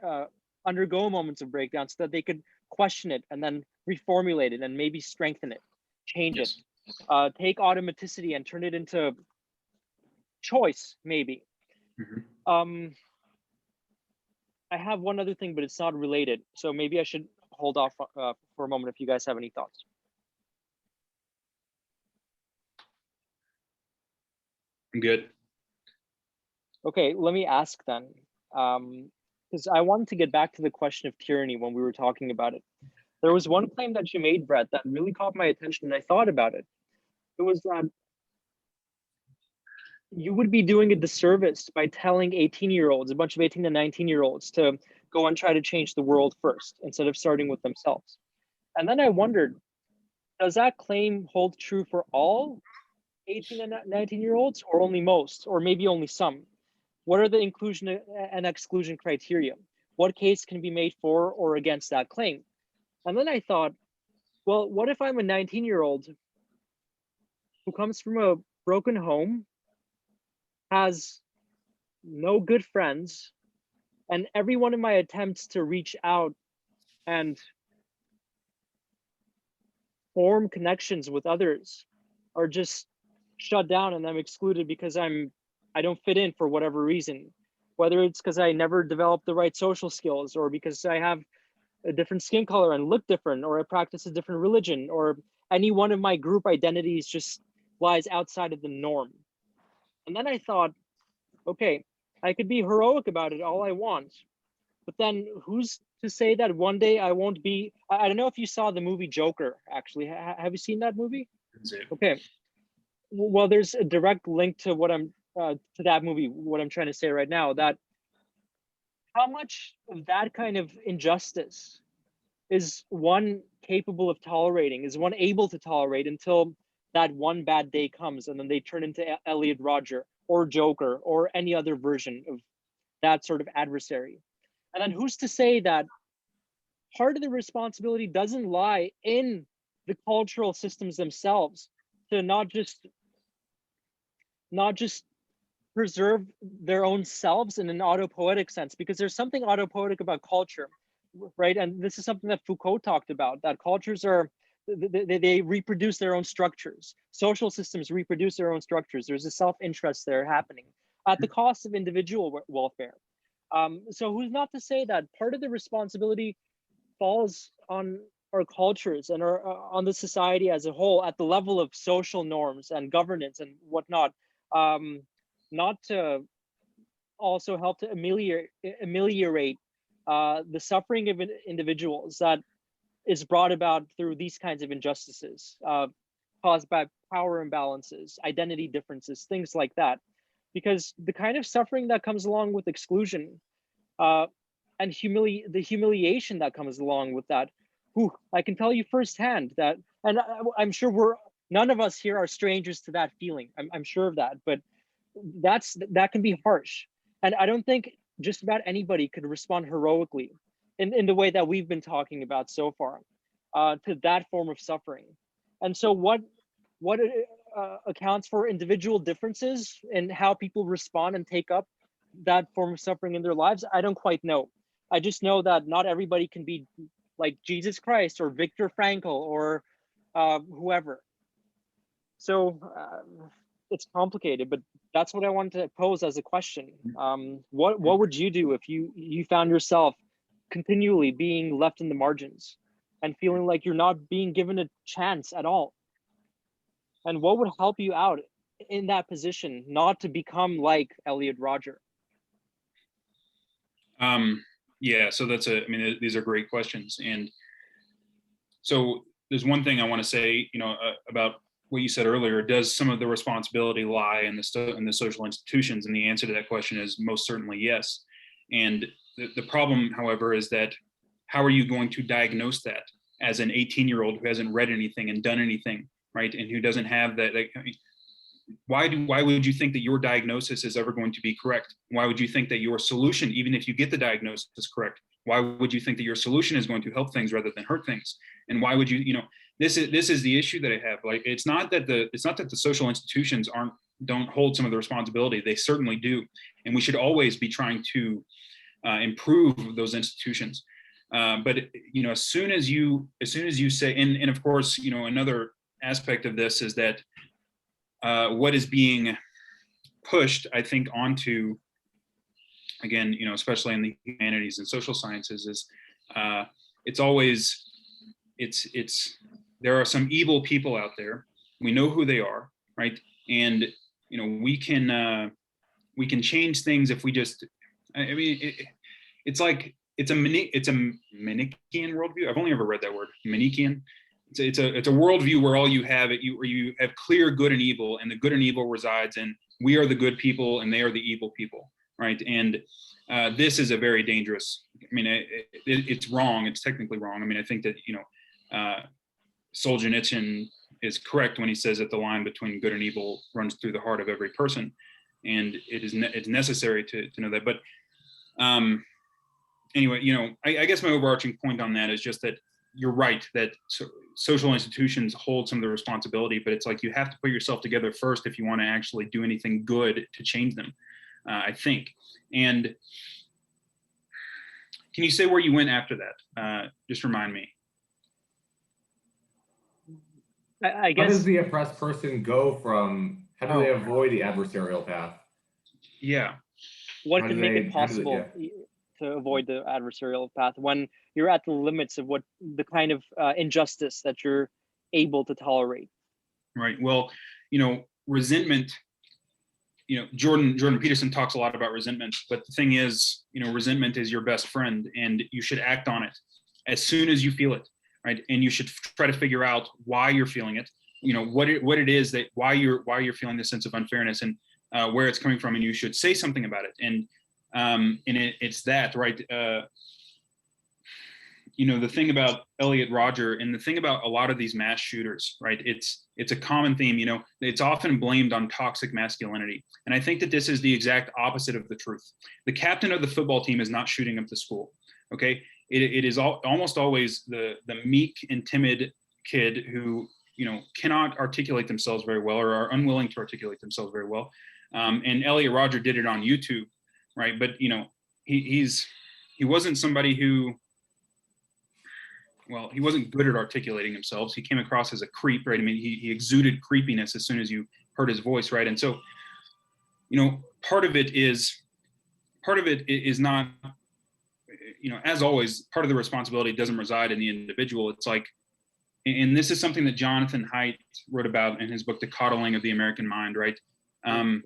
undergo moments of breakdown, so that they could question it and then reformulate it and maybe strengthen it, change it, take automaticity and turn it into choice, maybe. I have one other thing, but it's not related, so maybe I should hold off for a moment if you guys have any thoughts. I'm good. Okay, let me ask then, because I wanted to get back to the question of tyranny when we were talking about it. There was one claim that you made, Brett, that really caught my attention, and I thought about it. It was that you would be doing a disservice by telling 18-year-olds, a bunch of 18 to 19-year-olds, to go and try to change the world first, instead of starting with themselves. And then I wondered, does that claim hold true for all 18 and 19-year-olds, or only most, or maybe only some? What are the inclusion and exclusion criteria? What case can be made for or against that claim? And then I thought, well, what if I'm a 19-year-old who comes from a broken home, has no good friends, and every one of my attempts to reach out and form connections with others are just shut down, and I'm excluded because I don't fit in for whatever reason, whether it's because I never developed the right social skills, or because I have a different skin color and look different, or I practice a different religion, or any one of my group identities just lies outside of the norm. And then I thought, okay, I could be heroic about it all I want, but then who's to say that one day I won't be? I don't know if you saw the movie Joker, actually. Have you seen that movie? Okay. Well, there's a direct link to what I'm to that movie, what I'm trying to say right now, that how much of that kind of injustice is one capable of tolerating, is one able to tolerate until that one bad day comes, and then they turn into Elliot Rodger or Joker or any other version of that sort of adversary. And then who's to say that part of the responsibility doesn't lie in the cultural systems themselves to not just preserve their own selves in an autopoetic sense, because there's something autopoetic about culture, right? And this is something that Foucault talked about, that cultures are, they reproduce their own structures. Social systems reproduce their own structures. There's a self-interest there happening at the cost of individual welfare. So who's not to say that part of the responsibility falls on our cultures and on the society as a whole at the level of social norms and governance and whatnot, not to also help to ameliorate the suffering of individuals that is brought about through these kinds of injustices caused by power imbalances, identity differences, things like that. Because the kind of suffering that comes along with exclusion and the humiliation that comes along with that, I can tell you firsthand that, and I'm sure none of us here are strangers to that feeling. I'm sure of that, but that can be harsh. And I don't think just about anybody could respond heroically in the way that we've been talking about so far to that form of suffering. And so what accounts for individual differences in how people respond and take up that form of suffering in their lives, I don't quite know. I just know that not everybody can be like Jesus Christ or Viktor Frankl or whoever. So it's complicated, but that's what I wanted to pose as a question. What would you do if you found yourself continually being left in the margins and feeling like you're not being given a chance at all? And what would help you out in that position not to become like Elliot Rodger? Yeah, so these are great questions. And so there's one thing I want to say, about what you said earlier. Does some of the responsibility lie in the social institutions? And the answer to that question is most certainly yes. And the problem, however, is that how are you going to diagnose that as an 18-year-old who hasn't read anything and done anything, right? And who doesn't have that, why would you think that your diagnosis is ever going to be correct? Why would you think that your solution, even if you get the diagnosis correct, why would you think that your solution is going to help things rather than hurt things? And why would you, this is the issue that I have. Like, it's not that the social institutions don't hold some of the responsibility. They certainly do. And we should always be trying to improve those institutions. But as soon as you say, and of course, another aspect of this is that what is being pushed, I think, onto, again, especially in the humanities and social sciences, is there are some evil people out there. We know who they are, right? And we can change things if we just. It's a Manichean worldview. I've only ever read that word, Manichean. It's a worldview where all you have where you have clear good and evil, and the good and evil resides in we are the good people and they are the evil people, right? And this is a very dangerous. It's wrong. It's technically wrong. I think that Solzhenitsyn is correct when he says that the line between good and evil runs through the heart of every person, and it's necessary to know that. But anyway, I guess my overarching point on that is just that you're right that social institutions hold some of the responsibility, but it's like you have to put yourself together first if you want to actually do anything good to change them, I think. And can you say where you went after that? Just remind me. I guess. How does the oppressed person go from, how do they avoid the adversarial path? Yeah. What can make it possible to avoid the adversarial path when you're at the limits of what the kind of injustice that you're able to tolerate? Right. Well, resentment, Jordan Peterson talks a lot about resentment, but the thing is, resentment is your best friend, and you should act on it as soon as you feel it, right? And you should try to figure out why you're feeling it, what it is that why you're feeling this sense of unfairness, and where it's coming from, and you should say something about it. And it's that, right? The thing about Elliot Rodger and the thing about a lot of these mass shooters, right? It's a common theme, it's often blamed on toxic masculinity. And I think that this is the exact opposite of the truth. The captain of the football team is not shooting up the school, okay? It is almost always the meek and timid kid who, cannot articulate themselves very well or are unwilling to articulate themselves very well. And Elliot Rodger did it on YouTube, right? But, he wasn't somebody who, well, he wasn't good at articulating himself. He came across as a creep, right? I mean, he exuded creepiness as soon as you heard his voice, right? And so, part of it is not, as always, part of the responsibility doesn't reside in the individual. It's like, and this is something that Jonathan Haidt wrote about in his book, The Coddling of the American Mind, right? The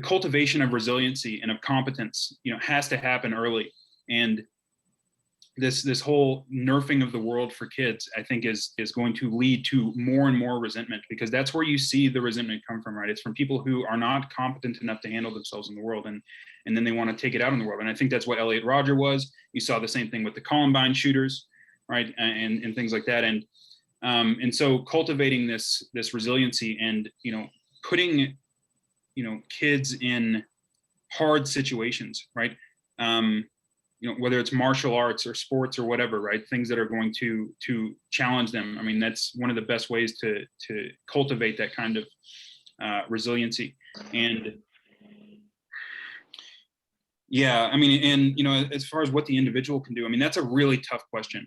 cultivation of resiliency and of competence, has to happen early. And this whole nerfing of the world for kids, I think is going to lead to more and more resentment, because that's where you see the resentment come from, right? It's from people who are not competent enough to handle themselves in the world, and then they want to take it out in the world. And I think that's what Elliot Rodger was. You saw the same thing with the Columbine shooters, right? And things like that. And so cultivating this resiliency and, putting, kids in hard situations, right? Whether it's martial arts or sports or whatever, right? Things that are going to challenge them. I mean, that's one of the best ways to cultivate that kind of resiliency. And yeah, I mean, and as far as what the individual can do, I mean, that's a really tough question,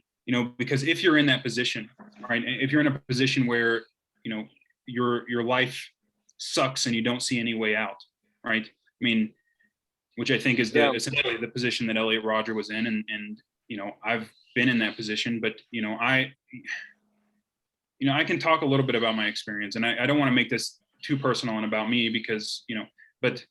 because if you're in that position, right? If you're in a position where, your life sucks and you don't see any way out, right? I mean, which I think is essentially the position that Elliot Rodger was in. And I've been in that position, but, I can talk a little bit about my experience, and I don't want to make this too personal and about me because, but,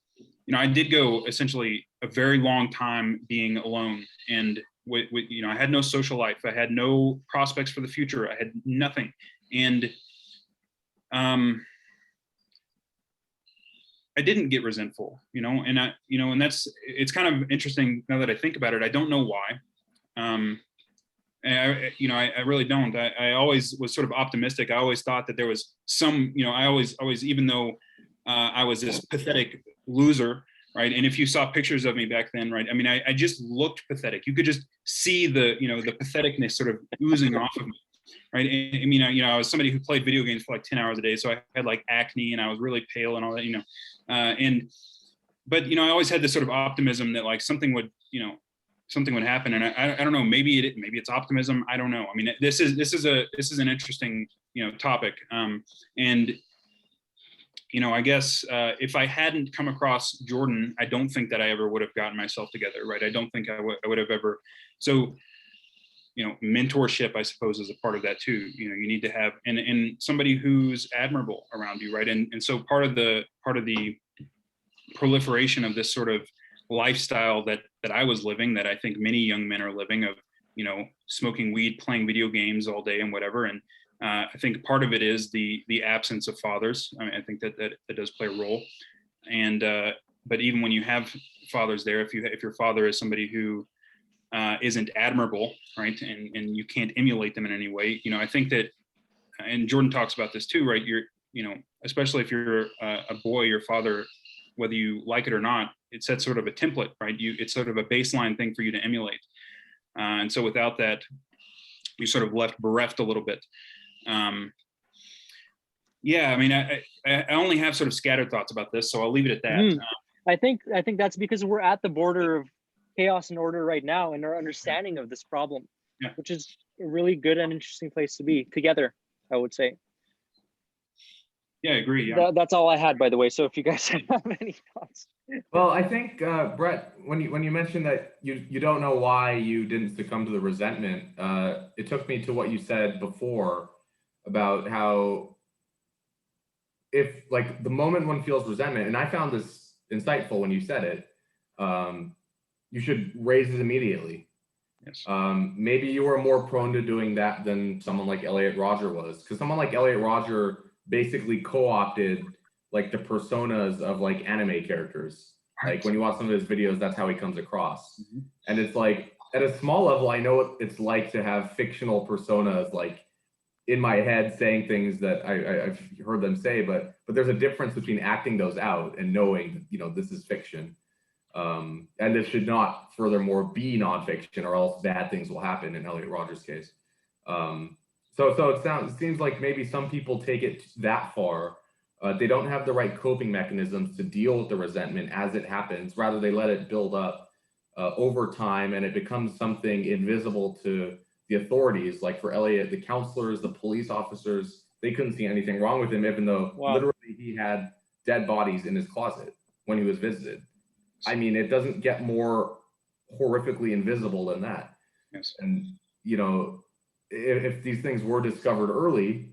I did go essentially a very long time being alone, and with I had no social life. I had no prospects for the future. I had nothing. And, I didn't get resentful, and and it's kind of interesting now that I think about it. I don't know why. And I really don't. I always was sort of optimistic. I always thought that there was some, I always, even though I was this pathetic loser, right? And if you saw pictures of me back then, right? I mean, I just looked pathetic. You could just see the, the patheticness sort of oozing off of me. Right. I mean, I was somebody who played video games for like 10 hours a day. So I had like acne and I was really pale and all that, but I always had this sort of optimism that like something would happen. And I don't know, maybe it's optimism. I don't know. I mean, this is an interesting, topic. And, I guess if I hadn't come across Jordan, I don't think that I ever would have gotten myself together. Right. I don't think I would have ever. So, mentorship, I suppose, is a part of that too. You need to have and somebody who's admirable around you, right? And so part of the proliferation of this sort of lifestyle that I was living, that I think many young men are living, of smoking weed, playing video games all day, and whatever. And I think part of it is the absence of fathers. I mean, I think that does play a role. And but even when you have fathers there, if your father is somebody who isn't admirable, right, and you can't emulate them in any way, I think that and Jordan talks about this too, right? Especially if you're a boy, your father, whether you like it or not, it sets sort of a template, right? It's sort of a baseline thing for you to emulate. And so without that, you sort of left bereft a little bit. Yeah, I mean, I only have sort of scattered thoughts about this, so I'll leave it at that. I think that's because we're at the border of chaos and order right now in our understanding of this problem, which is a really good and interesting place to be together, I would say. Yeah, I agree. Yeah. That's all I had, by the way. So if you guys have any thoughts. Well, I think Brett, when you mentioned that you don't know why you didn't succumb to the resentment, it took me to what you said before about how if like the moment one feels resentment, and I found this insightful when you said it, you should raise it immediately. Yes. Maybe you were more prone to doing that than someone like Elliot Rodger was, because someone like Elliot Rodger basically co-opted like the personas of like anime characters. Like when you watch some of his videos, that's how he comes across. And it's like at a small level, I know what it's like to have fictional personas like in my head saying things that I've heard them say, but there's a difference between acting those out and knowing, you know, this is fiction. And this should not furthermore be nonfiction, or else bad things will happen in Elliot Rodger's case. So it seems like maybe some people take it that far. They don't have the right coping mechanisms to deal with the resentment as it happens. Rather, they let it build up over time, and it becomes something invisible to the authorities. Like for Elliot, the counselors, the police officers, they couldn't see anything wrong with him, even though literally he had dead bodies in his closet when he was visited. I mean, it doesn't get more horrifically invisible than that. Yes. And, you know, if these things were discovered early,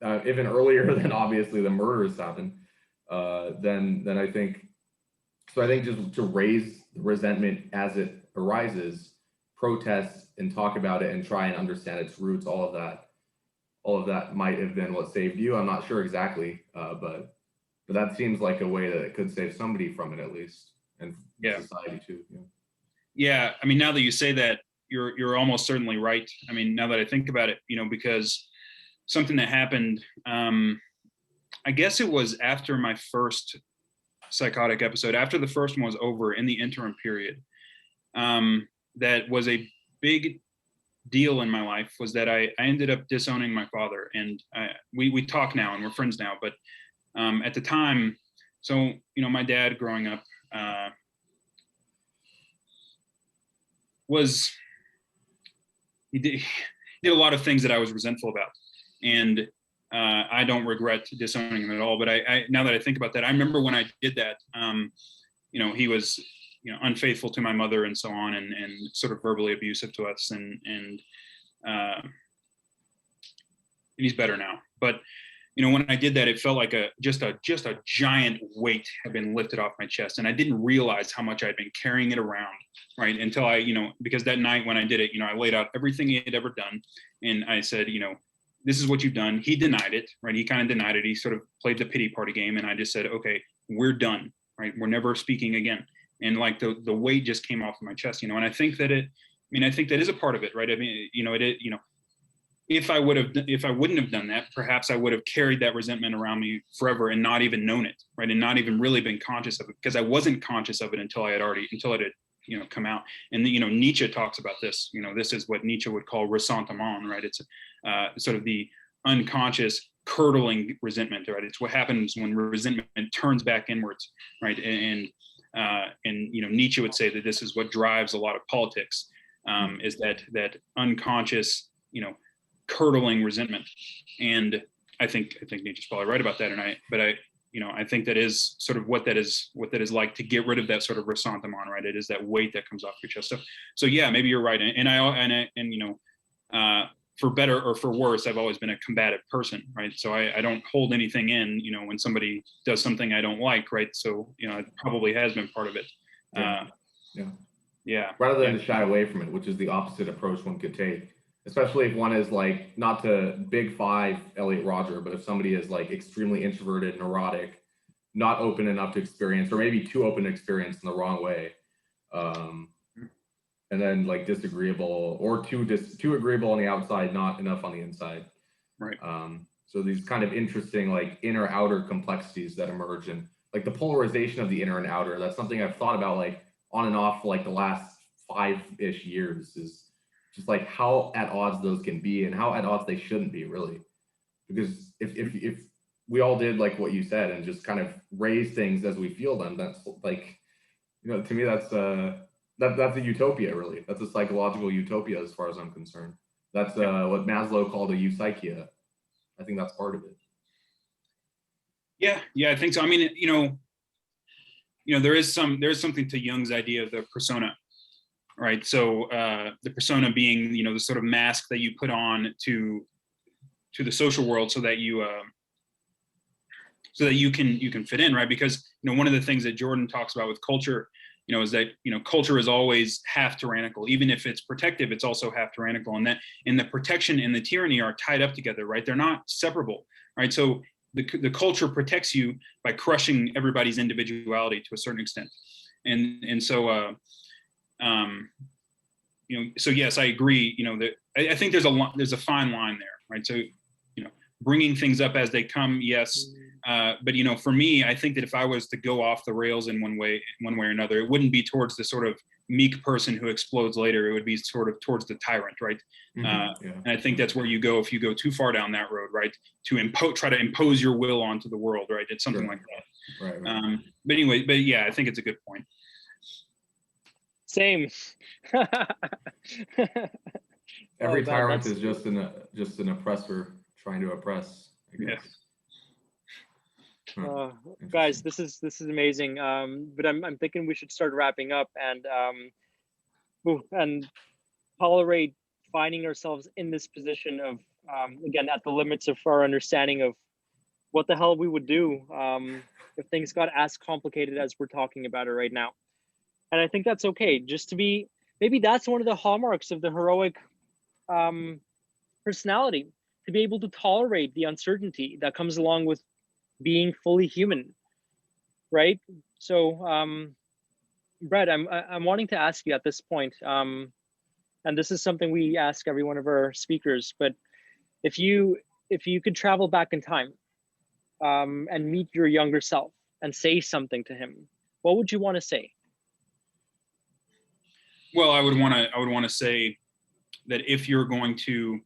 even earlier than obviously the murders happened, then I think just to raise the resentment as it arises, protest and talk about it and try and understand its roots, all of that might have been what saved you. I'm not sure exactly, but that seems like a way that it could save somebody from it at least, and society too. Yeah, I mean, now that you say that, you're almost certainly right. I mean, now that I think about it, you know, because something that happened, I guess it was after my first psychotic episode, after the first one was over, in the interim period, that was a big deal in my life, was that I ended up disowning my father. And we talk now and we're friends now, but at the time, so, you know, my dad growing up he did a lot of things that I was resentful about. And I don't regret disowning him at all. But I now that I think about that, I remember when I did that, you know, he was, you know, unfaithful to my mother and so on, and sort of verbally abusive to us, and he's better now. But, you know, when I did that, it felt like just a giant weight had been lifted off my chest, and I didn't realize how much I'd been carrying it around, right? Until I, you know, because that night when I did it, you know, I laid out everything he had ever done, and I said, you know, this is what you've done. He denied it, right? He kind of denied it. He sort of played the pity party game, and I just said, okay, we're done, right? We're never speaking again. And like the weight just came off of my chest, you know. And I think that I think that is a part of it, right? I mean, you know, you know, if I wouldn't have done that, perhaps I would have carried that resentment around me forever and not even known it, right? And not even really been conscious of it, because I wasn't conscious of it until it had, you know, come out. And you know, Nietzsche talks about this. You know, this is what Nietzsche would call ressentiment, right? It's sort of the unconscious curdling resentment, right? It's what happens when resentment turns back inwards, right? And you know, Nietzsche would say that this is what drives a lot of politics, is that unconscious, you know, curdling resentment. And I think Nietzsche's probably right about that. But I you know, I think that is sort of what that is like, to get rid of that sort of ressentiment, right? It is that weight that comes off your chest. So yeah, maybe you're right. And you know, for better or for worse, I've always been a combative person, right? So I don't hold anything in, you know, when somebody does something I don't like, right? So, you know, it probably has been part of it. Yeah. Rather than to shy away from it, which is the opposite approach one could take, especially if one is like, not to big five Elliot Rodger, but if somebody is like extremely introverted, neurotic, not open enough to experience, or maybe too open to experience in the wrong way. And then like disagreeable, or too agreeable on the outside, not enough on the inside. Right. So these kind of interesting like inner outer complexities that emerge, and like the polarization of the inner and outer. That's something I've thought about like on and off for like the last 5-ish years, is just like how at odds those can be and how at odds they shouldn't be, really. Because if we all did like what you said and just kind of raise things as we feel them, that's like, you know, to me that's that's a utopia, really. That's a psychological utopia as far as I'm concerned. That's what Maslow called a eupsychia. I think that's part of it. Yeah, I think so. I mean, you know, there is something to Jung's idea of the persona, right? So the persona being, you know, the sort of mask that you put on to the social world so that you can fit in, right? Because, you know, one of the things that Jordan talks about with culture, you know, is that, you know, culture is always half tyrannical. Even if it's protective, it's also half tyrannical. And the protection and the tyranny are tied up together, right? They're not separable, right? So the culture protects you by crushing everybody's individuality to a certain extent. And so, you know, so yes, I agree, you know, that I think there's a fine line there, right? So, you know, bringing things up as they come, yes. But, you know, for me, I think that if I was to go off the rails in one way or another, it wouldn't be towards the sort of meek person who explodes later. It would be sort of towards the tyrant, right? And I think that's where you go if you go too far down that road, right? To try to impose your will onto the world, right? It's something like that. Right. But anyway, but yeah, I think it's a good point. Same. Every tyrant is just an oppressor trying to oppress, I guess. Yeah. Guys, this is amazing. But I'm thinking we should start wrapping up and tolerate finding ourselves in this position of again at the limits of our understanding of what the hell we would do if things got as complicated as we're talking about it right now. And I think that's okay. Just to be, maybe that's one of the hallmarks of the heroic personality, to be able to tolerate the uncertainty that comes along with being fully human, right? So, Brett, I'm wanting to ask you at this point, and this is something we ask every one of our speakers, but if you could travel back in time and meet your younger self and say something to him, what would you want to say? Well, I would want to say that if you're going to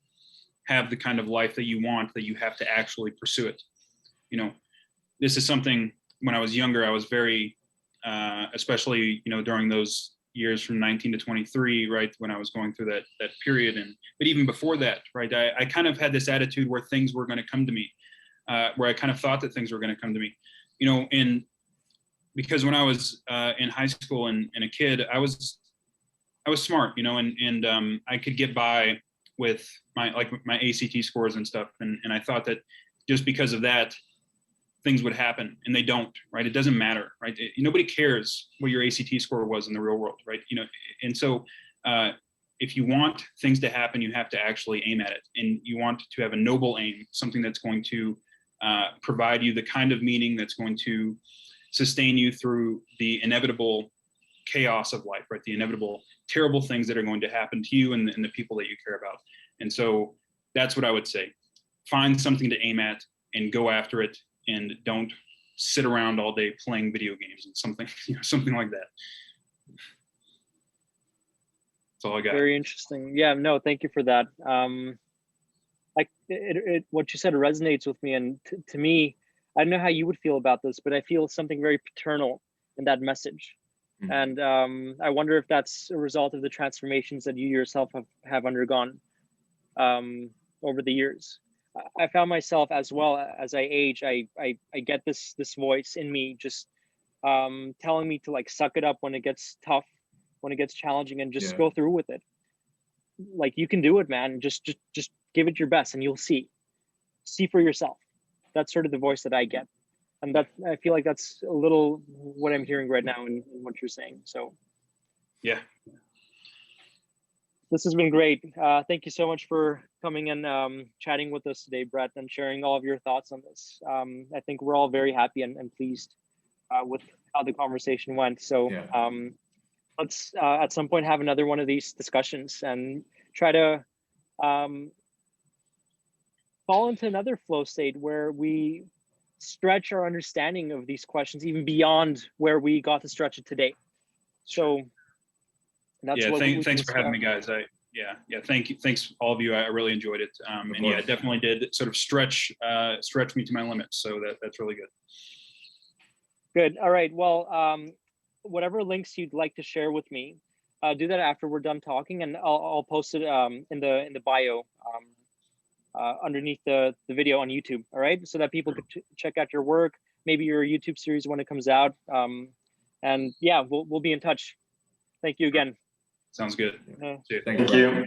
have the kind of life that you want, that you have to actually pursue it. You know, this is something, when I was younger, I was very, especially, you know, during those years from 19 to 23, right, when I was going through that period, but even before that, right, I kind of had this attitude where things were going to come to me, where I kind of thought that things were going to come to me, you know, and because when I was in high school and a kid, I was smart, you know, and I could get by with my ACT scores and stuff, and I thought that just because of that, things would happen, and they don't, right? It doesn't matter, right? Nobody cares what your ACT score was in the real world, right? You know, and so if you want things to happen, you have to actually aim at it, and you want to have a noble aim, something that's going to provide you the kind of meaning that's going to sustain you through the inevitable chaos of life, right? The inevitable terrible things that are going to happen to you and the people that you care about. And so that's what I would say. Find something to aim at and go after it, and don't sit around all day playing video games and something, you know, something like that. That's all I got. Very interesting. Yeah, no, thank you for that. What you said resonates with me, and to me, I don't know how you would feel about this, but I feel something very paternal in that message. And I wonder if that's a result of the transformations that you yourself have undergone over the years. I found myself, as well as I age, I get this voice in me just telling me to like suck it up when it gets tough, when it gets challenging, and just go through with it. Like, you can do it, man. Just give it your best, and you'll see for yourself. That's sort of the voice that I get. And that, I feel like that's a little what I'm hearing right now in what you're saying. So, yeah, this has been great. Thank you so much for coming and chatting with us today, Brett, and sharing all of your thoughts on this. I think we're all very happy and pleased with how the conversation went. So let's at some point have another one of these discussions and try to fall into another flow state where we stretch our understanding of these questions even beyond where we got to stretch it today. So that's yeah, what thanks for having me, guys. Thank you. Thanks all of you. I really enjoyed it. And yeah, it definitely did sort of stretch me to my limits. So that's really good. Good. All right. Well, whatever links you'd like to share with me, do that after we're done talking, and I'll post it in the bio underneath the video on YouTube. All right, so that people could check out your work, maybe your YouTube series when it comes out. And yeah, we'll be in touch. Thank you again. Sounds good. Thank you.